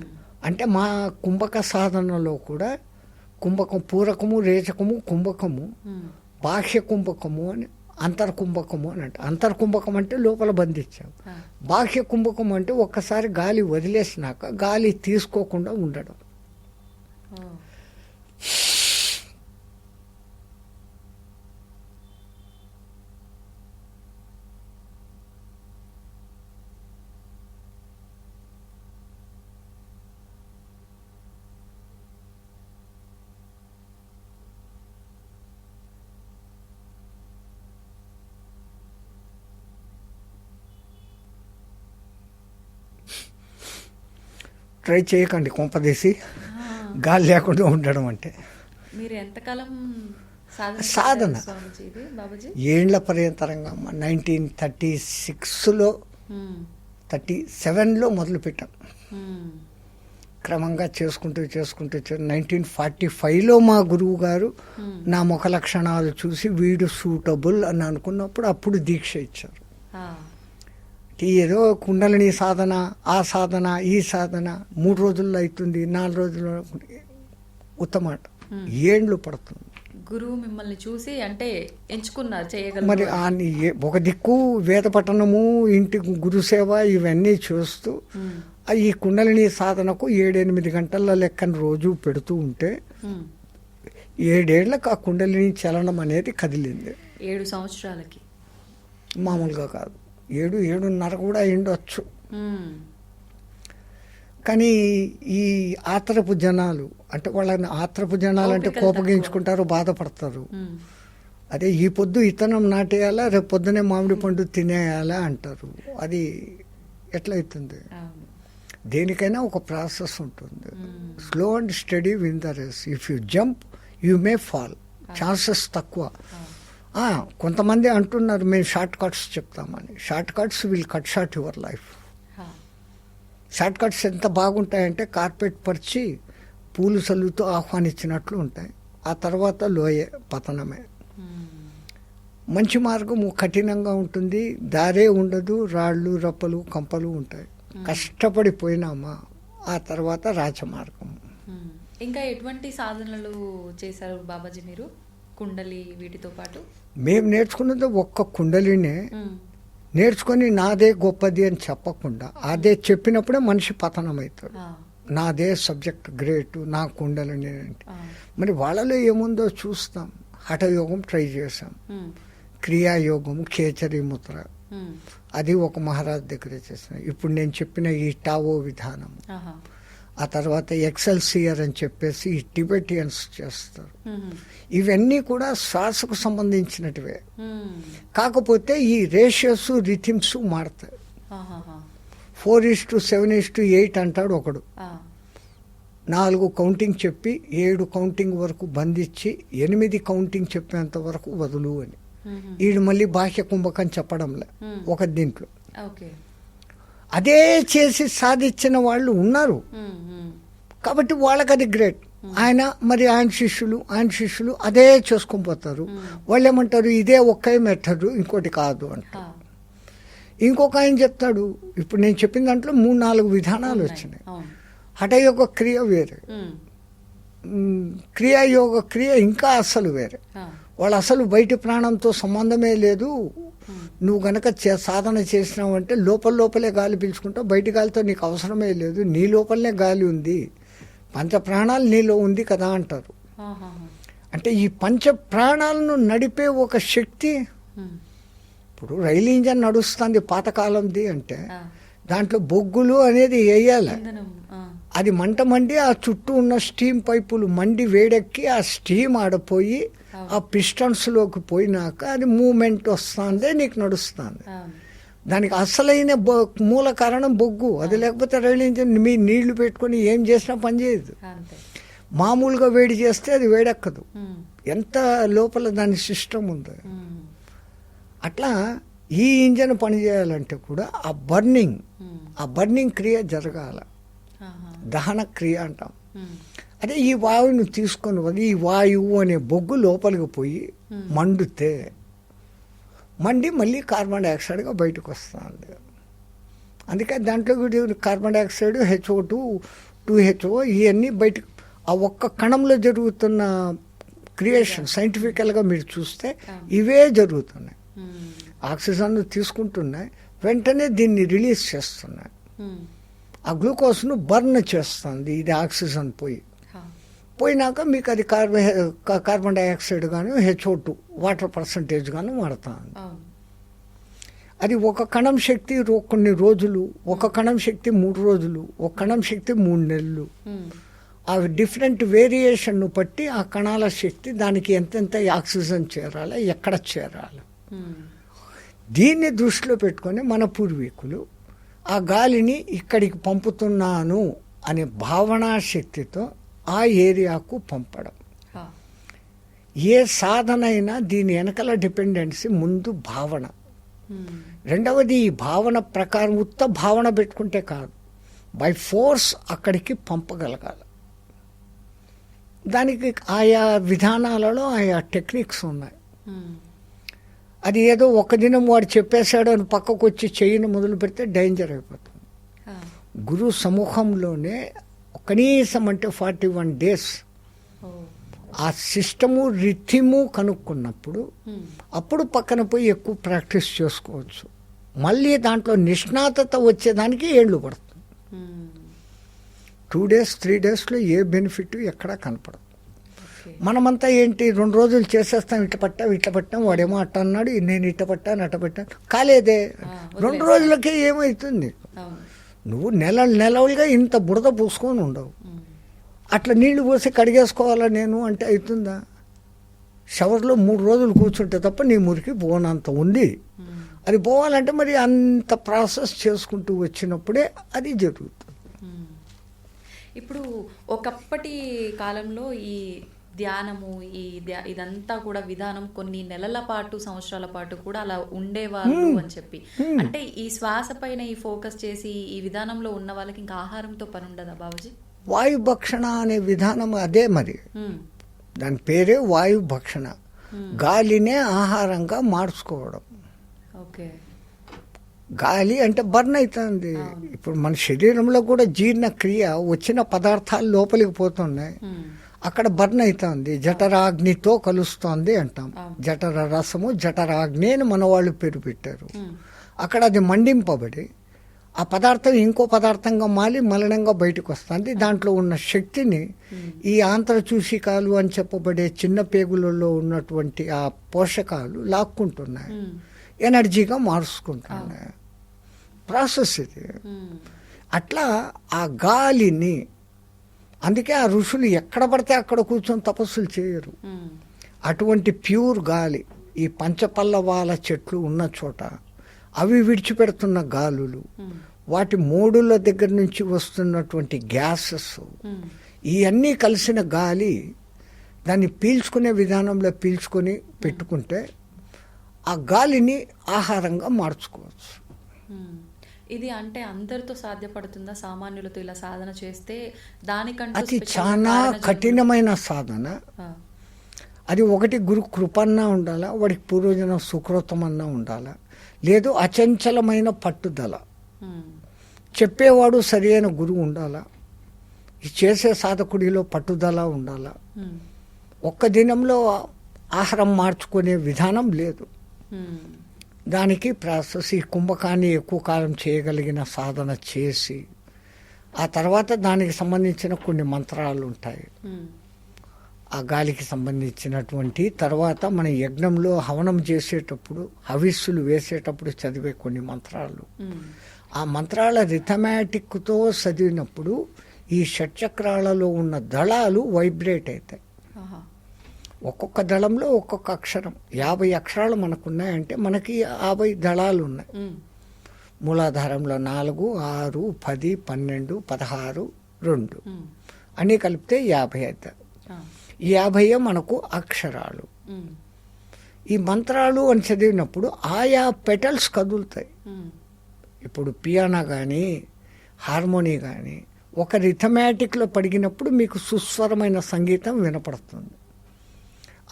S3: అంటే మా కుంభక సాధనలో కూడా కుంభకం పూరకము, రేచకము, కుంభకము,
S2: మ్మ్.
S3: బాహ్య కుంభకము అని, అంతర్కుంభకము అని అంటే, అంతర్కుంభకం అంటే లోపల బంధించాం,
S2: ఆ.
S3: బాహ్య కుంభకం అంటే ఒక్కసారి గాలి వదిలేసినాక గాలి తీసుకోకుండా ఉండడం.
S2: ఓ.
S3: ట్రై చేయకండి కొంపదీసి గాలి లేకుండా ఉండడం అంటే.
S2: మీరు ఎంతకాలం
S3: సాధన
S2: స్వామిజీ ఇది బాబాజీ?
S3: ఏండ్ల పర్యంతరంగా 1936లో
S2: మ్మ్.
S3: 37లో మొదలుపెట్టాం.
S2: మ్మ్.
S3: క్రమంగా చేసుకుంటూ 1945లో మా గురువు గారు నా ముఖ లక్షణాలు చూసి వీడు సూటబుల్ అని అనుకున్నప్పుడు అప్పుడు దీక్ష ఇచ్చారు.
S2: ఆ.
S3: ఏదో కుండలిని సాధన, ఆ సాధన, ఈ సాధన 3 రోజుల్లో అవుతుంది, 4 రోజుల్లో ఉత్తమాట ఏండ్లు పడుతుంది.
S2: గురువు మిమ్మల్ని చూసి అంటే ఎంచుకున్నారు
S3: మరి
S2: చేయగలరు.
S3: ఒక దిక్కు వేద పఠనము, ఇంటి గురుసేవ ఇవన్నీ చూస్తూ ఈ కుండలిని సాధనకు 7-8 గంటల లెక్కన రోజు పెడుతూ ఉంటే 7 ఏళ్లకు ఆ కుండలిని చలనం అనేది కదిలింది.
S2: 7 సంవత్సరాలకి
S3: మామూలుగా కాదు, 7-7.5 కూడా అయ్యుండొచ్చు.
S2: మ్మ్.
S3: కానీ ఈ ఆత్రపు జనాలు అంటే వాళ్ళని ఆత్రపు జనాలు అంటే
S2: ఓపికలు
S3: కోపగించుకుంటారు, బాధపడతారు.
S2: మ్మ్.
S3: అదే ఈ పొద్దు ఇతనం నాటేయాలా, రేపు పొద్దునే మామిడి పండు తినేయాలా అంటారు. అది ఎట్లా అవుతుంది?
S2: అవును.
S3: దేనికైనా ఒక ప్రాసెస్ ఉంటుంది. Slow and steady win the race. If you jump you may fall, chances తక్కువ. కొంతమంది అంటున్నారు మేము షార్ట్ కట్స్ చెప్తామని. Short cuts will cut short your life. Short cuts ఎంత బాగుంటాయంటే కార్పెట్ పరిచి పూలు చల్లుతో ఆహ్వానించినట్లు ఉంటాయి. ఆ తర్వాత లోయే, పతనమే. మంచి మార్గము కఠినంగా ఉంటుంది, దారే ఉండదు, రాళ్ళు రప్పలు కంపలు ఉంటాయి. కష్టపడిపోయినామా ఆ తర్వాత రాజమార్గం.
S2: ఇంకా ఎటువంటి సాధనలు చేశారు బాబాజీ మీరు కుండలి వీటితో పాటు?
S3: మేము నేర్చుకున్నది ఒక్క కుండలినే నేర్చుకొని నాదే గొప్పది అని చెప్పకుండా అదే చెప్పినప్పుడే మనిషి పతనం అవుతాడు. నాదే సబ్జెక్ట్ గ్రేట్, నా కుండలిని అంటే. మరి వాళ్ళలో ఏముందో చూస్తాం. హఠయోగం ట్రై చేసాం, క్రియాయోగం, కేచరి ముద్ర, అది ఒక మహారాజ్ దగ్గర చేసిన. ఇప్పుడు నేను చెప్పిన ఈ టావో విధానం, ఆ తర్వాత ఎక్సెల్సియర్ అని చెప్పేసి ఈ టిబెటియన్స్ చేస్తారు. ఇవన్నీ కూడా శ్వాసకు సంబంధించినటివే, కాకపోతే ఈ రేషియోస్ రిథిమ్స్ మారుతాయి. 4:7:8 అంటాడు ఒకడు. 4 కౌంటింగ్ చెప్పి 7 కౌంటింగ్ వరకు బంధించి 8 కౌంటింగ్ చెప్పేంత వరకు వదులు అని. వీడు మళ్ళీ బాహ్య కుంభకం చెప్పడంలే ఒక దీంట్లో. అదే చేసి సాధించిన వాళ్ళు ఉన్నారు కాబట్టి వాళ్ళకి అది గ్రేట్. ఆయన శిష్యులు అదే చేసుకొని పోతారు. వాళ్ళు ఏమంటారు, ఇదే ఒకే మెథడ్, ఇంకోటి కాదు అంటారు. ఇంకొక ఆయన చెప్తాడు, ఇప్పుడు నేను చెప్పిన దాంట్లో 3-4 విధానాలు వచ్చినాయి. హఠయోగ క్రియ వేరే, క్రియాయోగ క్రియ ఇంకా అసలు వేరే. వాళ్ళు అసలు బయటి ప్రాణంతో సంబంధమే లేదు. నువ్వు గనక సాధన చేసినావంటే లోపలే గాలి పీల్చుకుంటావు, బయటి గాలితో నీకు అవసరమే లేదు, నీ లోపలనే గాలి ఉంది, పంచ ప్రాణాలు నీలో ఉంది కదా అంటారు. అంటే ఈ పంచ ప్రాణాలను నడిపే ఒక శక్తి. ఇప్పుడు రైలు ఇంజన్ నడుస్తుంది పాతకాలంది అంటే దాంట్లో బొగ్గులు అనేది వేయాలి. అది మండి ఆ చుట్టూ ఉన్న స్టీమ్ పైపులు మండి వేడెక్కి ఆ స్టీమ్ ఆడపోయి ఆ పిస్టన్స్లోకి పోయినాక అది మూమెంట్ వస్తుంది, నీకు నడుస్తుంది. దానికి అసలైన మూల కారణం బొగ్గు. అది లేకపోతే రైలు ఇంజిన్ మీ నీళ్లు పెట్టుకొని ఏం చేసినా పనిచేయదు. మామూలుగా వేడి చేస్తే అది వేడెక్కదు, ఎంత లోపల దాని సిస్టమ్ ఉంది. అట్లా ఈ ఇంజన్ పనిచేయాలంటే కూడా ఆ బర్నింగ్ క్రియ జరగాల, దహన క్రియ అంటాం. అదే ఈ వాయువును తీసుకొని ఈ వాయువు అనే బొగ్గు లోపలికి పోయి మండి మళ్ళీ కార్బన్ డైఆక్సైడ్గా బయటకు వస్తుంది. అందుకే దాంట్లో కార్బన్ డైఆక్సైడ్, HO2, 2HO ఇవన్నీ బయటకు ఆ ఒక్క కణంలో జరుగుతున్న క్రియేషన్. సైంటిఫికల్గా మీరు చూస్తే ఇవే జరుగుతున్నాయి. ఆక్సిజన్ తీసుకుంటున్నాయి, వెంటనే దీన్ని రిలీజ్ చేస్తున్నాయి. ఆ గ్లూకోజ్ను బర్న్ చేస్తుంది ఇది ఆక్సిజన్ పోయినాక మీకు అది కార్బన్ డైఆక్సైడ్ గాను HO2 వాటర్ పర్సంటేజ్ గాను మారుతుంది. అది ఒక కణం శక్తి కొన్ని రోజులు, ఒక కణం శక్తి 3 రోజులు, ఒక కణం శక్తి 3 నెలలు. ఆ డిఫరెంట్ వేరియేషన్ను బట్టి ఆ కణాల శక్తి దానికి ఎంతెంత ఆక్సిజన్ చేరాలి, ఎక్కడ చేరాలి. దీన్ని దృష్టిలో పెట్టుకొని మన పూర్వీకులు ఆ గాలిని ఇక్కడికి పంపుతున్నాను అనే భావనా శక్తితో ఆ ఏరియాకు పంపడం. ఏ సాధన అయినా దీని వెనకాల డిపెండెన్సీ ముందు భావన. రెండవది ఈ భావన ప్రకారం ఉత్త భావన పెట్టుకుంటే కాదు, బై ఫోర్స్ అక్కడికి పంపగలగాలి. దానికి ఆయా విధానాలలో ఆయా టెక్నిక్స్ ఉన్నాయి. అది ఏదో ఒక దినం వాడు చెప్పేశాడు అని పక్కకు వచ్చి చేయను మొదలు పెడితే డేంజర్ అయిపోతుంది. గురు సమూహంలోనే కనీసం అంటే 41 days ఆ సిస్టము రిథిము కనుక్కున్నప్పుడు అప్పుడు పక్కన పోయి ఎక్కువ ప్రాక్టీస్ చేసుకోవచ్చు. మళ్ళీ దాంట్లో నిష్ణాతత వచ్చేదానికి ఏళ్ళు పడుతుంది. 2 days 3 daysలో ఏ బెనిఫిట్ ఎక్కడా కనపడదు. మనమంతా ఏంటి 2 రోజులు చేసేస్తాం, ఇట్ట పట్టాం, వాడేమో అట్ట అన్నాడు, నేను ఇట్ట పట్టాను కాలేదే. 2 రోజులకే ఏమవుతుంది? నువ్వు నెలలుగా ఇంత బురద పూసుకొని ఉండవు. అట్లా నీళ్లు పోసి కడిగేసుకోవాలా నేను అంటే అవుతుందా? షవర్లో 3 రోజులు కూర్చుంటే తప్ప నీ మురికి పోనంత ఉంది. అది పోవాలంటే మరి అంత ప్రాసెస్ చేసుకుంటూ వచ్చినప్పుడే అది జరుగుతుంది.
S2: ఇప్పుడు ఒకప్పటి కాలంలో ఈ ధ్యానము ఇదంతా కూడా విధానం కొన్ని నెలల పాటు, సంవత్సరాల పాటు కూడా అలా ఉండేవాళ్ళు అని చెప్పి, అంటే ఈ శ్వాస పైన ఈ ఫోకస్ చేసి ఈ విధానంలో ఉన్న వాళ్ళకి ఇంకా ఆహారంతో పని ఉండదా బాబుజీ?
S3: వాయు భక్షణ అనే విధానం అదే, మరి దాని పేరే వాయు భక్షణ. గాలినే ఆహారంగా మార్చుకోవడం.
S2: ఓకే.
S3: గాలి అంటే బర్న్ అవుతుంది. ఇప్పుడు మన శరీరంలో కూడా జీర్ణక్రియ వచ్చిన పదార్థాలు లోపలికి పోతున్నాయి, అక్కడ బర్న్ అవుతుంది, జఠరాగ్నితో కలుస్తోంది అంటాం. జఠర రసము జఠరాగ్ని అని మన వాళ్ళు పేరు పెట్టారు. అక్కడ అది మండింపబడి ఆ పదార్థం ఇంకో పదార్థంగా మాలి మలినంగా బయటకు వస్తుంది. దాంట్లో ఉన్న శక్తిని ఈ ఆంత్రచూషికాలు అని చెప్పబడే చిన్న పేగులలో ఉన్నటువంటి ఆ పోషకాలు లాక్కుంటున్నాయి, ఎనర్జీగా మార్చుకుంటున్నాయి. ప్రాసెస్ ఇది. అట్లా ఆ గాలిని, అందుకే ఆ ఋషులు ఎక్కడ పడితే అక్కడ కూర్చొని తపస్సులు చేయరు. అటువంటి ప్యూర్ గాలి, ఈ పంచపల్లవాల చెట్లు ఉన్న చోట అవి విడిచిపెడుతున్న గాలులు, వాటి మోడుల దగ్గర నుంచి వస్తున్నటువంటి గ్యాసెస్, ఇవన్నీ కలిసిన గాలి దాన్ని పీల్చుకునే విధానంలో పీల్చుకొని పెట్టుకుంటే ఆ గాలిని ఆహారంగా మార్చుకోవచ్చు.
S2: ఇది అంటే అందరితో సాధ్యపడుతుందా? సామాన్యులతో ఇలా సాధన చేస్తే దానికంటే
S3: అది చాలా కఠినమైన సాధన. అది ఒకటి గురు కృపన్నా ఉండాలా, వాడికి పూర్వజన సుకృతమన్నా ఉండాలా, లేదు అచంచలమైన పట్టుదల, చెప్పేవాడు సరి అయిన గురువు ఉండాలా, ఈ చేసే సాధకుడిలో పట్టుదల ఉండాలా. ఒక్క దినంలో ఆహారం మార్చుకునే విధానం లేదు. దానికి ప్రాసెస్, ఈ కుంభకాన్ని ఎక్కువ కాలం చేయగలిగిన సాధన చేసి ఆ తర్వాత దానికి సంబంధించిన కొన్ని మంత్రాలు ఉంటాయి. ఆ గాలికి సంబంధించినటువంటి తర్వాత మన యజ్ఞంలో హవనం చేసేటప్పుడు, హవిస్సులు వేసేటప్పుడు చదివే కొన్ని మంత్రాలు, ఆ మంత్రాల రిథమాటిక్తో చదివినప్పుడు ఈ షట్చక్రాలలో ఉన్న దళాలు వైబ్రేట్ అవుతాయి. ఒక్కొక్క దళంలో ఒక్కొక్క అక్షరం, 50 అక్షరాలు మనకున్నాయంటే మనకి 50 దళాలు ఉన్నాయి. మూలాధారంలో 4, 6, 10, 12, 16, 2 అన్నీ కలిపితే 50 అవుతాయి. 50 మనకు అక్షరాలు. ఈ మంత్రాలు అని చదివినప్పుడు ఆయా పెటల్స్ కదులుతాయి. ఇప్పుడు పియానో కానీ హార్మోనీ కానీ ఒక రిథమాటిక్లో పడిగినప్పుడు మీకు సుస్వరమైన సంగీతం వినపడుతుంది.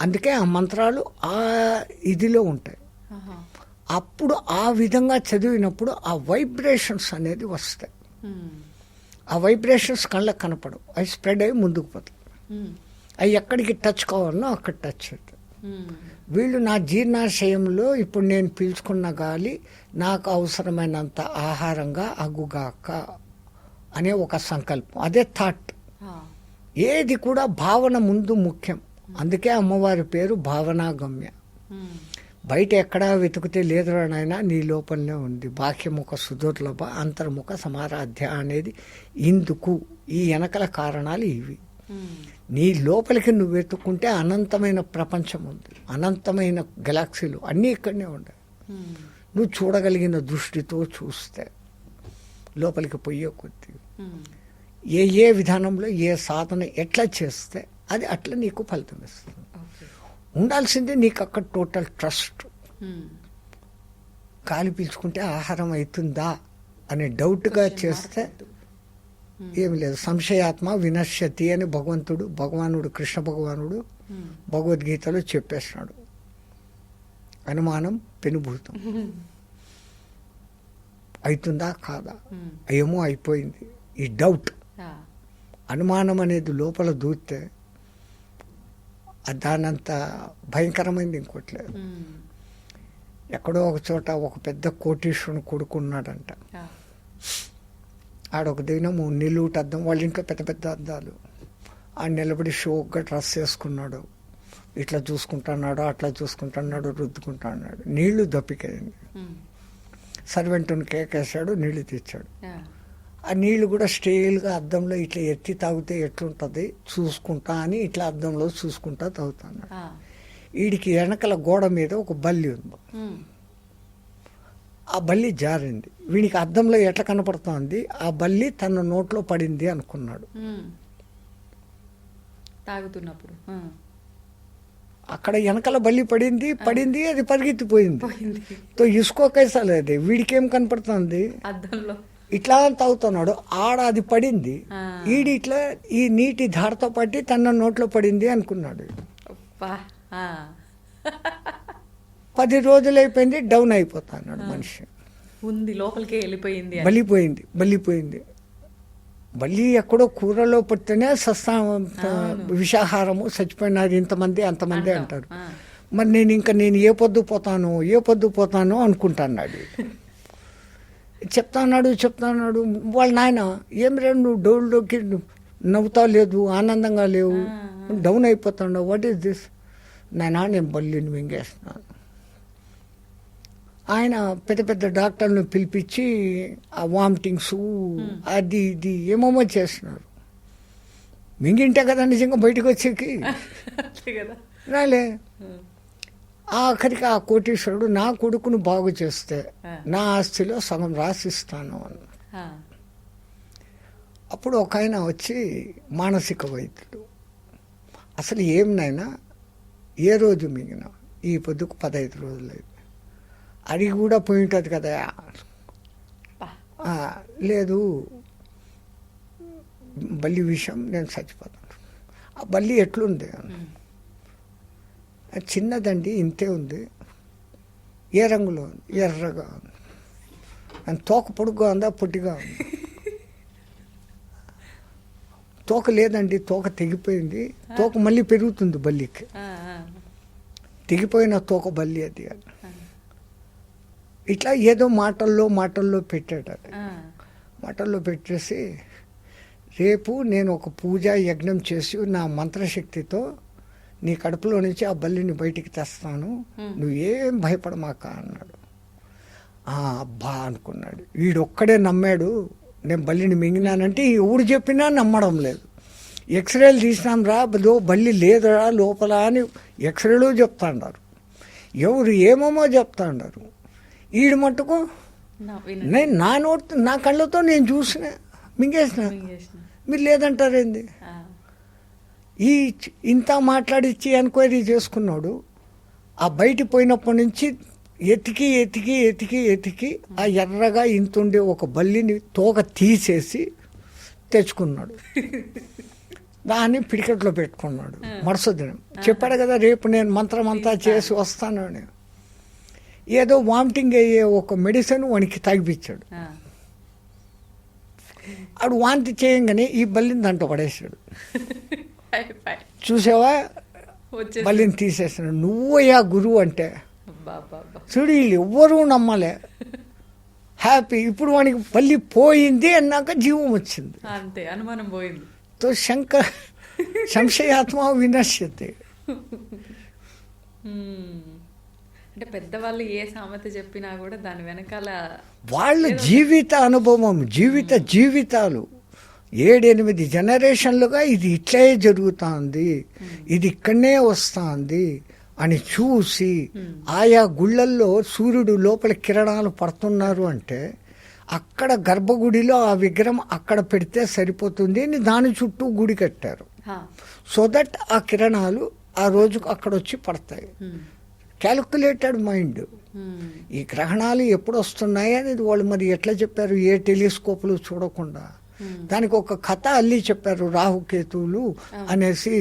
S3: అందుకే ఆ మంత్రాలు ఆ ఇదిలో ఉంటాయి. అప్పుడు ఆ విధంగా చదివినప్పుడు ఆ వైబ్రేషన్స్ అనేది వస్తాయి. ఆ వైబ్రేషన్స్ కళ్ళకు కనపడవు, అవి స్ప్రెడ్ అయ్యి ముందుకు పోతాయి. అవి ఎక్కడికి టచ్ కావాలనో అక్కడ టచ్ అవుతాయి. వీళ్ళు నా జీర్ణాశయంలో ఇప్పుడు నేను పీల్చుకున్న గాలి నాకు అవసరమైనంత ఆహారంగా అగుగాక అనే ఒక సంకల్పం, అదే థాట్. ఏది కూడా భావన ముందు ముఖ్యం. అందుకే అమ్మవారి పేరు భావనాగమ్య. బయట ఎక్కడా వెతికితే లేదురానైనా నీ లోపలనే ఉంది. బాహ్యముఖ సుదుర్లభ అంతర్ముఖ సమారాధ్య అనేది ఇందుకు, ఈ వెనకల కారణాలు ఇవి. నీ లోపలికి నువ్వు వెతుక్కుంటే అనంతమైన ప్రపంచం ఉంది, అనంతమైన గెలాక్సీలు అన్నీ ఇక్కడనే ఉన్నాయి. నువ్వు చూడగలిగిన దృష్టితో చూస్తే లోపలికి పోయే కొద్ది ఏ విధానంలో ఏ సాధన ఎట్లా చేస్తే అది అట్లా నీకు ఫలితం ఇస్తుంది. ఉండాల్సిందే నీకు అక్కడ టోటల్ ట్రస్ట్. గాలి పీల్చుకుంటే ఆహారం అవుతుందా అనే డౌట్గా చేస్తే ఏమి లేదు. సంశయాత్మ వినశ్యతి అని భగవానుడు కృష్ణ భగవానుడు భగవద్గీతలో చెప్పేసినాడు. అనుమానం పెనుభూతం. అవుతుందా కాదా, ఏమో అయిపోయింది. ఈ డౌట్, అనుమానం అనేది లోపల దూరితే దానంత భయంకరమైంది ఇంకోటి లేదు. ఎక్కడో ఒక చోట ఒక పెద్ద కోటీశ్వరుని కొడుకున్నాడంట. ఆడొక దినము నిలువుట అద్దం, వాళ్ళ ఇంట్లో పెద్ద పెద్ద అద్దాలు, ఆ నిలబడి షోక్గా డ్రెస్ వేసుకున్నాడు. ఇట్లా చూసుకుంటున్నాడు, అట్లా చూసుకుంటున్నాడు, రుద్దుకుంటున్నాడు. నీళ్లు దప్పికైంది. సర్వెంట్ని కేకేశాడు, నీళ్లు తెచ్చాడు. ఆ నీళ్లు కూడా స్టైల్గా అద్దంలో ఇట్లా ఎత్తి తాగితే ఎట్లుంటుంది చూసుకుంటా అని ఇట్లా అద్దంలో చూసుకుంటా తాగుతాడు. వీడికి వెనకల గోడ మీద ఒక బల్లి ఉంది. ఆ బల్లి జారింది. వీడికి అద్దంలో ఎట్లా కనపడుతోంది, ఆ బల్లి తన నోట్లో పడింది అనుకున్నాడు.
S2: తాగుతున్నప్పుడు
S3: అక్కడ వెనకల బల్లి పడింది, అది పరిగెత్తిపోయింది. తో ఇసుకోకేసలేదు. వీడికేం కనపడుతుంది,
S2: అద్దంలో
S3: ఇట్లా తాగుతున్నాడు. ఆడ అది పడింది, ఈడి ఇట్లా ఈ నీటి ధారతో పట్టి తన నోట్లో పడింది అనుకున్నాడు. 10 రోజులు అయిపోయింది, డౌన్ అయిపోతాడు మనిషి.
S2: ఉంది లోపలికే వెళ్ళిపోయింది అని.
S3: బలిపోయింది. బల్లి ఎక్కడో కూరలో పుట్టినే విషాహారము, చచ్చిపోయినారు ఇంతమంది అంతమంది అంటారు. మరి నేను ఏ పొద్దు పోతాను అనుకుంటున్నాడు. చెప్తాన్నాడు వాళ్ళ నాయన, ఏం రే నువ్వు డౌన్లోకి నవ్వుతా లేదు, ఆనందంగా లేవు, డౌన్ అయిపోతాడు. What is this? నేను బల్లిని మింగేస్తున్నాను. ఆయన పెద్ద పెద్ద డాక్టర్లను పిలిపించి ఆ వామిటింగ్స్ అది ఇది ఏమేమో చేస్తున్నారు. మింగింటే కదా నిజంగా బయటకు వచ్చేకి రాలే. ఆఖరికి ఆ కోటీశ్వరుడు నా కొడుకును బాగు చేస్తే నా ఆస్తిలో సగం రాసిస్తాను అన్నాడు. అప్పుడు ఒక ఆయన వచ్చి మానసిక వైద్యుడు, అసలు ఏం నాయనా ఏ రోజు మింగినా? ఈ పొద్దుకు 15 రోజులు అయింది. అడిగి కూడా పోయి ఉంటుంది కదా. లేదు, బల్లి విషయం, నేను చచ్చిపోతాను. ఆ బల్లి ఎట్లుంది? చిన్నదండి, ఇంతే ఉంది. ఏ రంగులో ఉంది? ఎర్రగా ఉంది. అని తోక పొడుగ్గా ఉందా పొట్టిగా ఉంది? తోక లేదండి, తోక తెగిపోయింది. తోక మళ్ళీ పెరుగుతుంది బల్లికి. తెగిపోయిన తోక బల్లి అది. ఇట్లా ఏదో మాటల్లో పెట్టాడు. అది మాటల్లో పెట్టేసి, రేపు నేను ఒక పూజా యజ్ఞం చేసి నా మంత్రశక్తితో నీ కడుపులో నుంచి ఆ బల్లిని బయటికి తెస్తాను, నువ్వేం భయపడమాక అన్నాడు. అబ్బా అనుకున్నాడు. వీడొక్కడే నమ్మాడు నేను బల్లిని మింగినానంటే. ఎవడు చెప్పినా నమ్మడం లేదు. ఎక్స్రేలు తీసినాం రా, బల్లి లేదురా లోపల అని ఎక్స్రేలు చెప్తాండారు, ఎవరు ఏమేమో చెప్తాండారు. ఈడు మట్టుకు నా కళ్ళతో నేను చూసిన, మింగేసిన, మీరు లేదంటారేంది? ఇంత మాట్లాడిచ్చి ఎంక్వైరీ చేసుకున్నాడు. ఆ బయటికి పోయినప్పటి నుంచి ఎతికి ఆ ఎర్రగా ఇంతుండే ఒక బల్లిని తోక తీసేసి తెచ్చుకున్నాడు. దాన్ని పిడికెట్లో పెట్టుకున్నాడు. మరుసటి దినం చెప్పాడు కదా, రేపు నేను మంత్రం అంతా చేసి వస్తాను అని. ఏదో వామిటింగ్ అయ్యే ఒక మెడిసిన్ వానికి తాగిపించాడు. ఆడు వాంతి చేయంగానే ఈ బల్లిని దాంట్లో పడేసాడు. చూసావా, బల్లిని తీసేసాడు. నువ్వయ్యా గురువు అంటే చూడు, వీళ్ళు ఎవ్వరూ నమ్మలే. హ్యాపీ. ఇప్పుడు వానికి బల్లి పోయింది అన్నాక జీవం వచ్చింది,
S2: అంతే, అనుమానం పోయింది.
S3: తో సంశయాత్మ వినశ్యతే.
S2: అంటే పెద్దవాళ్ళు ఏ సామెత చెప్పినా కూడా దాని వెనకాల
S3: వాళ్ళ జీవిత అనుభవం, జీవితాలు 7-8 జనరేషన్లుగా ఇది ఇట్లే జరుగుతుంది, ఇది ఇక్కడనే వస్తుంది అని చూసి, ఆయా గుళ్ళల్లో సూర్యుడు లోపల కిరణాలు పడుతున్నారు అంటే అక్కడ గర్భగుడిలో ఆ విగ్రహం అక్కడ పెడితే సరిపోతుంది అని దాని చుట్టూ గుడి కట్టారు. సో దట్ ఆ కిరణాలు ఆ రోజుకు అక్కడ వచ్చి పడతాయి. Calculated mind. ఈ గ్రహణాలు ఎప్పుడు వస్తున్నాయి అనేది వాళ్ళు మరి ఎట్లా చెప్పారు? ఏ టెలిస్కోప్లు చూడకుండా దానికి ఒక కథ అల్లి చెప్పారు. రాహుకేతువులు అనేసి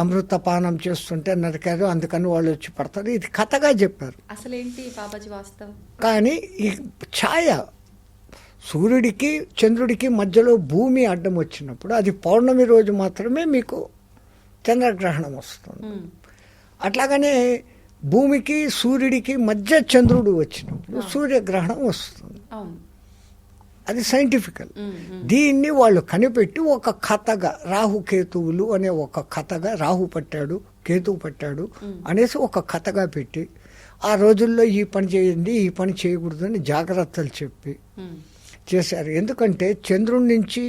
S3: అమృతపానం చేస్తుంటే నరికారు, అందుకని వాళ్ళు వచ్చి పడతారు. ఇది కథగా చెప్పారు.
S2: అసలేంటి బాబాజీ వాస్తవం?
S3: కానీ ఈ ఛాయ సూర్యుడికి చంద్రుడికి మధ్యలో భూమి అడ్డం వచ్చినప్పుడు అది పౌర్ణమి రోజు మాత్రమే మీకు చంద్రగ్రహణం వస్తుంది. అట్లాగనే భూమికి సూర్యుడికి మధ్య చంద్రుడు వచ్చినప్పుడు సూర్యగ్రహణం వస్తుంది. అది సైంటిఫికల్. దీన్ని వాళ్ళు కనిపెట్టి ఒక కథగా, రాహుకేతువులు అనే ఒక కథగా, రాహు పట్టాడు కేతువు పట్టాడు అనేసి ఒక కథగా పెట్టి ఆ రోజుల్లో ఈ పని చేయండి ఈ పని చేయకూడదు అని జాగ్రత్తలు చెప్పి చేశారు. ఎందుకంటే చంద్రుడి నుంచి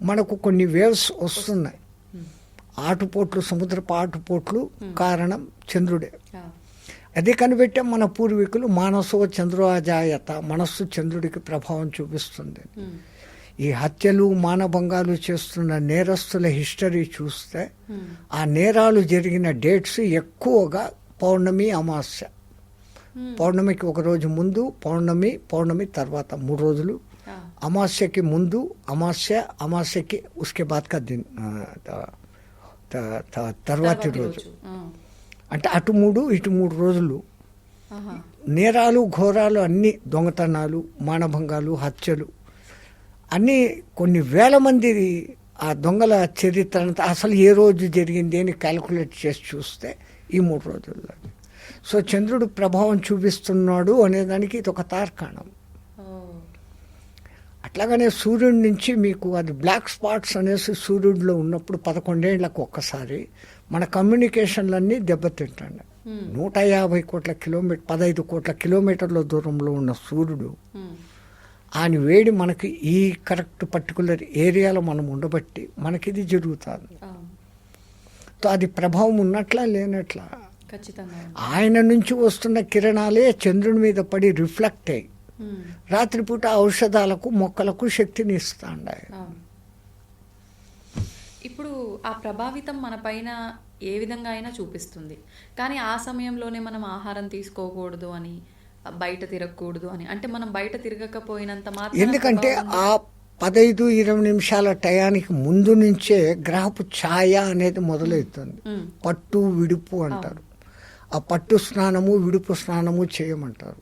S3: మనకు కొన్ని వేవ్స్ వస్తున్నాయి. ఆటుపోట్లు, సముద్రపు ఆటుపోట్లు కారణం చంద్రుడే. అది కనిపెట్టే మన పూర్వీకులు మానసో చంద్రోజాయత, మనస్సు చంద్రుడికి ప్రభావం చూపిస్తుంది. ఈ హత్యలు మానభంగాలు చేస్తున్న నేరస్తుల హిస్టరీ చూస్తే ఆ నేరాలు జరిగిన డేట్స్ ఎక్కువగా పౌర్ణమి, అమావాస్య. పౌర్ణమికి ఒక రోజు ముందు, పౌర్ణమి తర్వాత 3 రోజులు, అమావాస్యకి ముందు, అమావాస్యకి ఉస్కే బాద్ కా దిన్ తర్వాతి రోజు. అంటే అటు 3 ఇటు 3 రోజులు
S2: ఆహా.
S3: నేరాలు ఘోరాలు అన్నీ, దొంగతనాలు, మానభంగాలు, హత్యలు అన్నీ కొన్ని వేల మంది ఆ దొంగల చరిత్ర అంతా అసలు ఏ రోజు జరిగింది అని క్యాలిక్యులేట్ చేసి చూస్తే ఈ 3 రోజుల్లో. సో చంద్రుడు ప్రభావం చూపిస్తున్నాడు అనేదానికి ఇది ఒక తార్కాణం.
S2: ఓ.
S3: అట్లాగనే సూర్యుడి నుంచి మీకు అది బ్లాక్ స్పాట్స్ అనేసి సూర్యుడిలో ఉన్నప్పుడు 11 ఏళ్లకు ఒక్కసారి మన కమ్యూనికేషన్లన్నీ దెబ్బతింటాయి. 150 కోట్ల కిలోమీటర్ 15 కోట్ల కిలోమీటర్ల దూరంలో ఉన్న సూర్యుడు
S2: ఉమ్.
S3: ఆయన వేడి మనకి ఈ కరెక్ట్ పర్టికులర్ ఏరియాలో మనం ఉండబట్టి మనకి ఇది జరుగుతుంది.
S2: అవును.
S3: సో అది ప్రభావం ఉన్నట్లా లేనట్లా
S2: ఖచ్చితంగా.
S3: ఆయన నుంచి వస్తున్న కిరణాలే చంద్రుని మీద పడి రిఫ్లెక్ట్ అయ్యి
S2: ఉమ్.
S3: రాత్రిపూట ఔషధాలకు మొక్కలకు శక్తిని ఇస్తాండి.
S2: అవును. ఇప్పుడు ఆ ప్రభావితం మన పైన ఏ విధంగా అయినా చూపిస్తుంది, కానీ ఆ సమయంలోనే మనం ఆహారం తీసుకోకూడదు అని, బయట తిరగకూడదు అని, అంటే మనం బయట తిరగకపోయినంత మాత్రం
S3: ఎందుకంటే ఆ 15-20 నిమిషాల టయానికి ముందు నుంచే గ్రహపు ఛాయ అనేది మొదలవుతుంది. పట్టు విడుపు అంటారు. ఆ పట్టు స్నానము విడుపు స్నానము చేయమంటారు.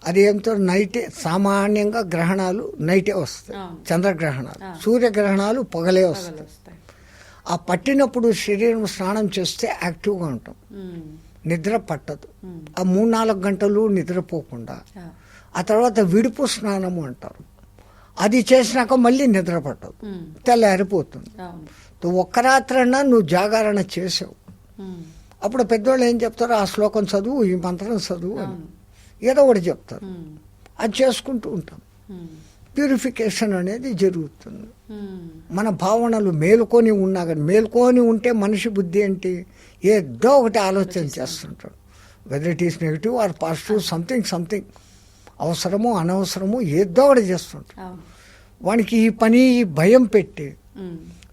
S3: అది ఏమిటో నైటే సామాన్యంగా గ్రహణాలు నైటే వస్తాయి, చంద్రగ్రహణాలు. సూర్యగ్రహణాలు పొగలే వస్తాయి. ఆ పట్టినప్పుడు శరీరం స్నానం చేస్తే యాక్టివ్గా ఉంటాం, నిద్ర పట్టదు. ఆ 3-4 గంటలు నిద్రపోకుండా ఆ తర్వాత విడుపు స్నానము అంటారు. అది చేసినాక మళ్ళీ నిద్ర పట్టదు, తెల్లారిపోతుంది. ఒక్క రాత్రన్నా నువ్వు జాగరణ చేసావు. అప్పుడు పెద్దవాళ్ళు ఏం చెప్తారు, ఆ శ్లోకం చదువు, ఈ మంత్రం చదువు అని ఏదో ఒకటి చెప్తారు. అది చేసుకుంటూ ఉంటాం. ప్యూరిఫికేషన్ అనేది జరుగుతుంది. మన భావనలు మేలుకొని ఉన్నా కానీ, మేలుకొని ఉంటే మనిషి బుద్ధి ఏంటి, ఏదో ఒకటి ఆలోచన చేస్తుంటాడు. Whether it is negative or positive, something అవసరము అనవసరము ఏదో ఒకటి చేస్తుంటాడు. వానికి ఈ పని ఈ భయం పెట్టి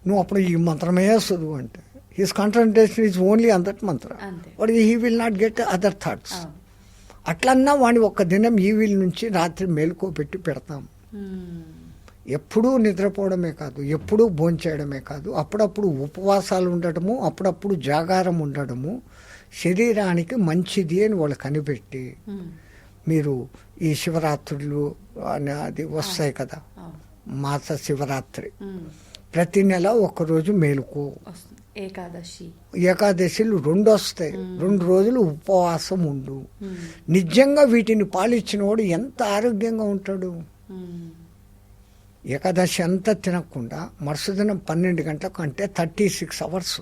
S3: నువ్వు అప్పుడు ఈ మంత్రమే చదువు అంటే his concentration is only on that mantra, వాడు he will not get other thoughts. అట్లన్నా వాడిని ఒక్క దినం ఈవిల్ నుంచి రాత్రి మేలుకోబెట్టి పెడతాం. ఎప్పుడూ నిద్రపోవడమే కాదు, ఎప్పుడూ భోంచేయడమే కాదు, అప్పుడప్పుడు ఉపవాసాలు ఉండటము, అప్పుడప్పుడు జాగారం ఉండడము శరీరానికి మంచిది అని వాళ్ళు కనిపెట్టి, మీరు ఈ శివరాత్రులు అది వస్తాయి కదా, మాస శివరాత్రి, ప్రతి నెల ఒక్కరోజు మేలుకో. ఏకాదశిలు 2 వస్తాయి, 2 రోజులు ఉపవాసం ఉండు. నిజంగా వీటిని పాలించిన వాడు ఎంత ఆరోగ్యంగా ఉంటాడు. ఏకాదశి అంతా తినకుండా మరుసదినం 12 గంటలకు అంటే 36 అవర్స్.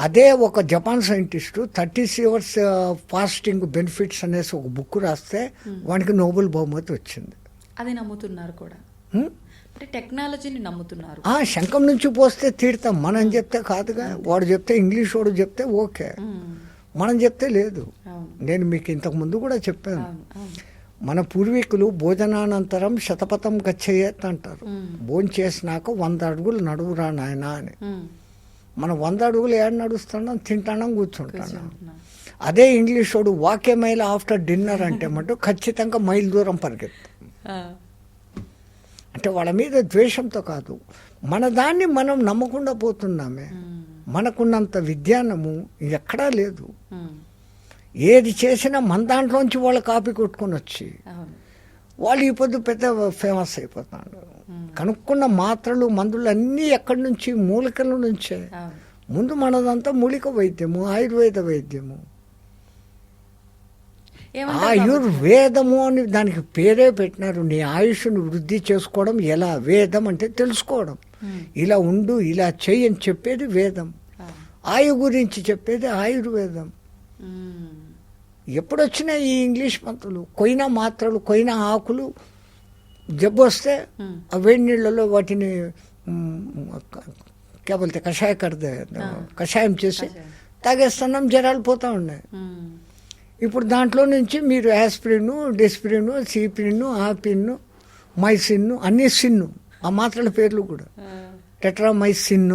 S3: అదే ఒక Japan scientist 36 hours fasting benefits అనేసి ఒక బుక్ రాస్తే వానికి నోబెల్ బహుమతి వచ్చింది.
S2: అది నమ్ముతున్నారు కూడా, అంటే టెక్నాలజీని నమ్ముతున్నారు.
S3: శంఖం నుంచి పోస్తే తీర్థం, మనం చెప్తే కాదుగా. వాడు చెప్తే, ఇంగ్లీష్ వాడు చెప్తే ఓకే, మనం చెప్తే లేదు. నేను మీకు ఇంతకు ముందు కూడా చెప్పాను, మన పూర్వీకులు భోజనానంతరం శతపథం గచ్చేయత్ అంటారు. భోజనం చేసినాక 100 అడుగులు నడువురా నాయనా అని. మనం 100 అడుగులు ఏడు నడుస్తున్నాం, తింటాం, కూర్చుంటాం. అదే ఇంగ్లీష్ వాడు వాకే మైల్ ఆఫ్టర్ డిన్నర్ అంటే మటు ఖచ్చితంగా మైల్ దూరం పరిగెత్తాం. అంటే వాళ్ళ మీద ద్వేషంతో కాదు, మన దాన్ని మనం నమ్మకుండా పోతున్నామే. మనకున్నంత విజ్ఞానము ఎక్కడా లేదు. ఏది చేసినా మన దాంట్లోంచి వాళ్ళు కాపీ కొట్టుకొని వచ్చి వాళ్ళు ఈ పొద్దు పెద్ద ఫేమస్ అయిపోతాడు. కనుక్కున్న మాత్రలు మందులు అన్నీ ఎక్కడి నుంచి, మూలికల నుంచే. ముందు మనదంతా మూలిక వైద్యము, ఆయుర్వేద వైద్యము. ఆయుర్వేదము అని దానికి పేరే పెట్టినారు. నీ ఆయుష్ను వృద్ధి చేసుకోవడం ఎలా, వేదం అంటే తెలుసుకోవడం. ఇలా ఉండు, ఇలా చెయ్యి అని చెప్పేది వేదం. ఆయు గురించి చెప్పేది ఆయుర్వేదం. ఎప్పుడొచ్చినా ఈ ఇంగ్లీష్ మంత్రులు, కొయిన మాత్రలు, కొయిన ఆకులు జబ్బు వస్తే ఆ వేడి నీళ్ళలో వాటిని కేవలం కషాయం చేసి తాగేస్తున్నాం, జ్వరాలు పోతూ ఉన్నాయి. ఇప్పుడు దాంట్లో నుంచి మీరు యాస్పిరిన్, డెస్పిరిన్, సిపిరిన్, ఆపిన్, మైసిన్, అన్ని సిన్ను, ఆ మాత్రల పేర్లు కూడా టెట్రామైసిన్,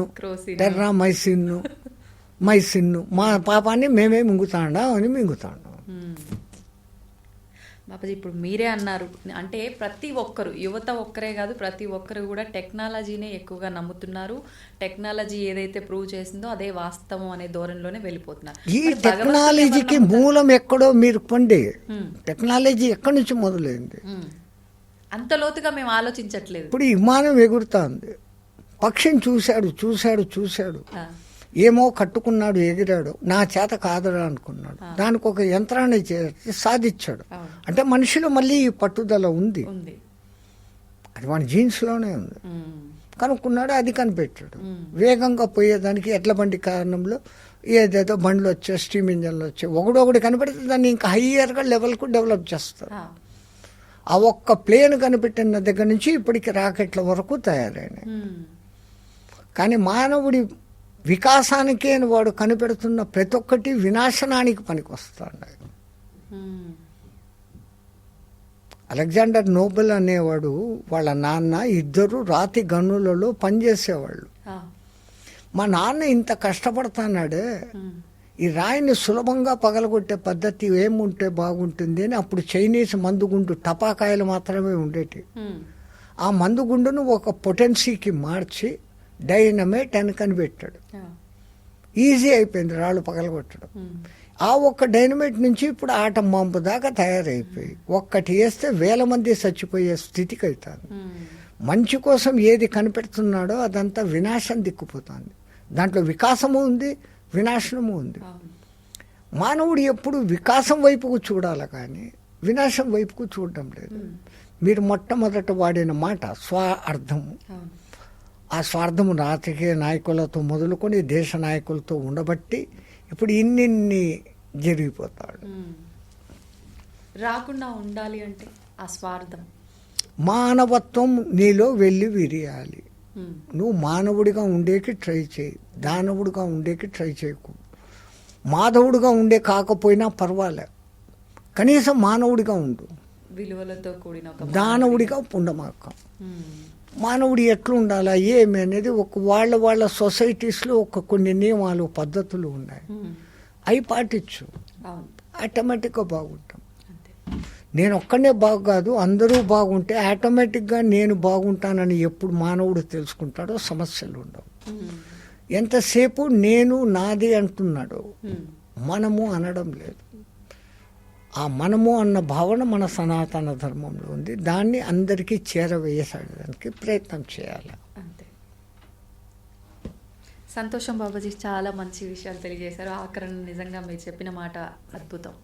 S3: టెర్రామైసిన్, మైసిన్. మా పాపాన్ని మేమే మింగుతాండా అని మింగుతాండాం.
S2: బాబాజీ ఇప్పుడు మీరే అన్నారు, అంటే ప్రతి ఒక్కరు, యువత ఒక్కరే కాదు, ప్రతి ఒక్కరు కూడా టెక్నాలజీనే ఎక్కువగా నమ్ముతున్నారు. టెక్నాలజీ ఏదైతే ప్రూవ్ చేసిందో అదే వాస్తవం అనే ధోరణిలోనే వెళ్ళిపోతున్నారు.
S3: ఈ టెక్నాలజీకి మూలం ఎక్కడో మీరు పండి, టెక్నాలజీ ఎక్కడి నుంచి మొదలైంది?
S2: అంత లోతుగా మేము ఆలోచించట్లేదు.
S3: ఇప్పుడు విమానం ఎగురుతుంది, పక్షిని చూశాడు, ఏమో కట్టుకున్నాడు, ఎగిరాడు, నా చేత కాదురా అనుకున్నాడు, దానికి ఒక యంత్రాన్ని చేసి సాధించాడు. అంటే మనిషిలో మళ్ళీ ఈ పట్టుదల ఉంది, అది మన జీన్స్లోనే ఉంది. కనుక్కున్నాడు, అది కనిపెట్టాడు. వేగంగా పోయేదానికి ఎడ్ల బండి కారణంలో ఏదేదో బండ్లు వచ్చాయి, స్టీమ్ ఇంజన్లు వచ్చాయి, ఒకటి కనిపెడితే దాన్ని ఇంకా హయ్యర్గా లెవెల్కు డెవలప్ చేస్తారు. ఆ ఒక్క ప్లేన్ కనిపెట్టిన దగ్గర నుంచి ఇప్పటికి రాకెట్ల వరకు తయారైనాయి. కానీ మానవుడి వికాసానికే వాడు కనిపెడుతున్న ప్రతి ఒక్కటి వినాశనానికి పనికి వస్తాడు. అలెగ్జాండర్ నోబెల్ అనేవాడు వాళ్ళ నాన్న ఇద్దరు రాతి గనులలో పనిచేసేవాళ్ళు. మా నాన్న ఇంత కష్టపడుతున్నాడే, ఈ రాయిని సులభంగా పగలగొట్టే పద్ధతి ఏముంటే బాగుంటుంది అని అప్పుడు చైనీస్ మందుగుండు టపాకాయలు మాత్రమే ఉండేటి. ఆ మందుగుండును ఒక పొటెన్సీకి మార్చి డైనమైట్ అని కనిపెట్టాడు. ఈజీ అయిపోయింది రాళ్ళు పగలగొట్టడం. ఆ ఒక్క డైనమైట్ నుంచి ఇప్పుడు ఆటం బాంబు దాకా తయారైపోయి ఒక్కటి వేస్తే 1000 మంది చచ్చిపోయే స్థితికి అవుతుంది. మంచి కోసం ఏది కనిపెడుతున్నాడో అదంతా వినాశం దిక్కుపోతుంది. దాంట్లో వికాసము ఉంది, వినాశనము ఉంది. మానవుడు ఎప్పుడు వికాసం వైపుకు చూడాలి కానీ వినాశం వైపుకు చూడడం లేదు. మీరు మొట్టమొదట వాడిన మాట స్వార్థము. ఆ స్వార్థము రాజకీయ నాయకులతో మొదలుకొని దేశ నాయకులతో ఉండబట్టి ఇప్పుడు ఇన్ని జరిగిపోతాడు.
S2: రాకుండా ఉండాలి అంటే ఆ స్వార్థం,
S3: మానవత్వం నీలో వెళ్ళి విరియాలి. నువ్వు మానవుడిగా ఉండేకి ట్రై చేయి, దానవుడిగా ఉండేకి ట్రై చేయకు. మాధవుడిగా ఉండే కాకపోయినా పర్వాలే, కనీసం మానవుడిగా ఉండు.
S2: విలువలతో కూడిన
S3: దానవుడిగా ఉండమాక. మానవుడు ఎట్లా ఉండాలా ఏమి అనేది వాళ్ళ సొసైటీస్లో కొన్ని నియమాలు పద్ధతులు ఉన్నాయి, అవి పాటించు, ఆటోమేటిక్గా బాగుంటాం. నేను ఒక్కనే బాగు, అందరూ బాగుంటే ఆటోమేటిక్గా నేను బాగుంటానని ఎప్పుడు మానవుడు తెలుసుకుంటాడో సమస్యలు ఉండవు. ఎంతసేపు నేను నాది అంటున్నాడో మనము అనడం లేదు. ఆ మనము అన్న భావన మన సనాతన ధర్మంలో ఉంది. దాన్ని అందరికీ చేరవేయడానికి ప్రయత్నం చేయాలి.
S2: అంతే. సంతోషం బాబాజీ, చాలా మంచి విషయాలు తెలియజేశారు. ఆఖరణ నిజంగా మీరు చెప్పిన మాట అద్భుతం.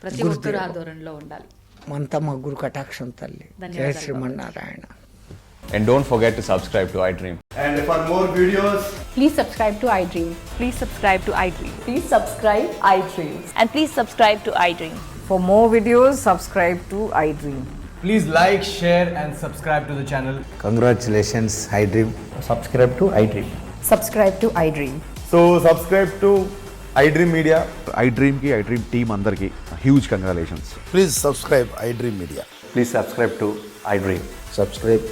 S2: ప్రతి ఒక్కరు ఆ ధోరణిలో ఉండాలి.
S3: మంతా మా గురు కటాక్షం తల్లి. జయ Srimannarayana.
S4: And don't forget to subscribe to iDream.
S5: And for more videos,
S6: please subscribe to iDream. Please subscribe to iDream.
S1: Please subscribe iDream.
S6: And please subscribe to iDream.
S7: For more videos, subscribe to iDream.
S5: please like, share and subscribe to the channel.
S8: Congratulations, iDream.
S9: Subscribe to iDream.
S7: Subscribe to iDream.
S9: So subscribe to iDream Media.
S10: iDream ki iDream team andarki huge congratulations.
S8: Please subscribe iDream Media.
S9: Please subscribe to iDream.
S8: Subscribe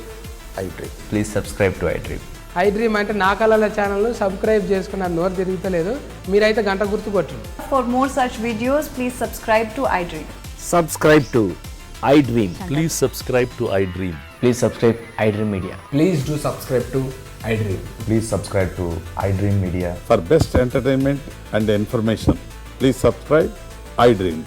S8: iDream.
S9: Please subscribe to iDream.
S11: iDream అంటే నా కళల ఛానల్ను సబ్స్క్రైబ్ చేసుకున్న నోరు తిరుగుతలేదు, మీరైతే గంట గుర్తు కొట్టండి.
S6: For more such videos, please subscribe to iDream.
S9: Subscribe to iDream.
S12: Please subscribe to iDream.
S9: Please subscribe iDream Media.
S5: Please do subscribe to iDream.
S9: Please subscribe to iDream Media.
S10: For best entertainment and information, please subscribe iDream.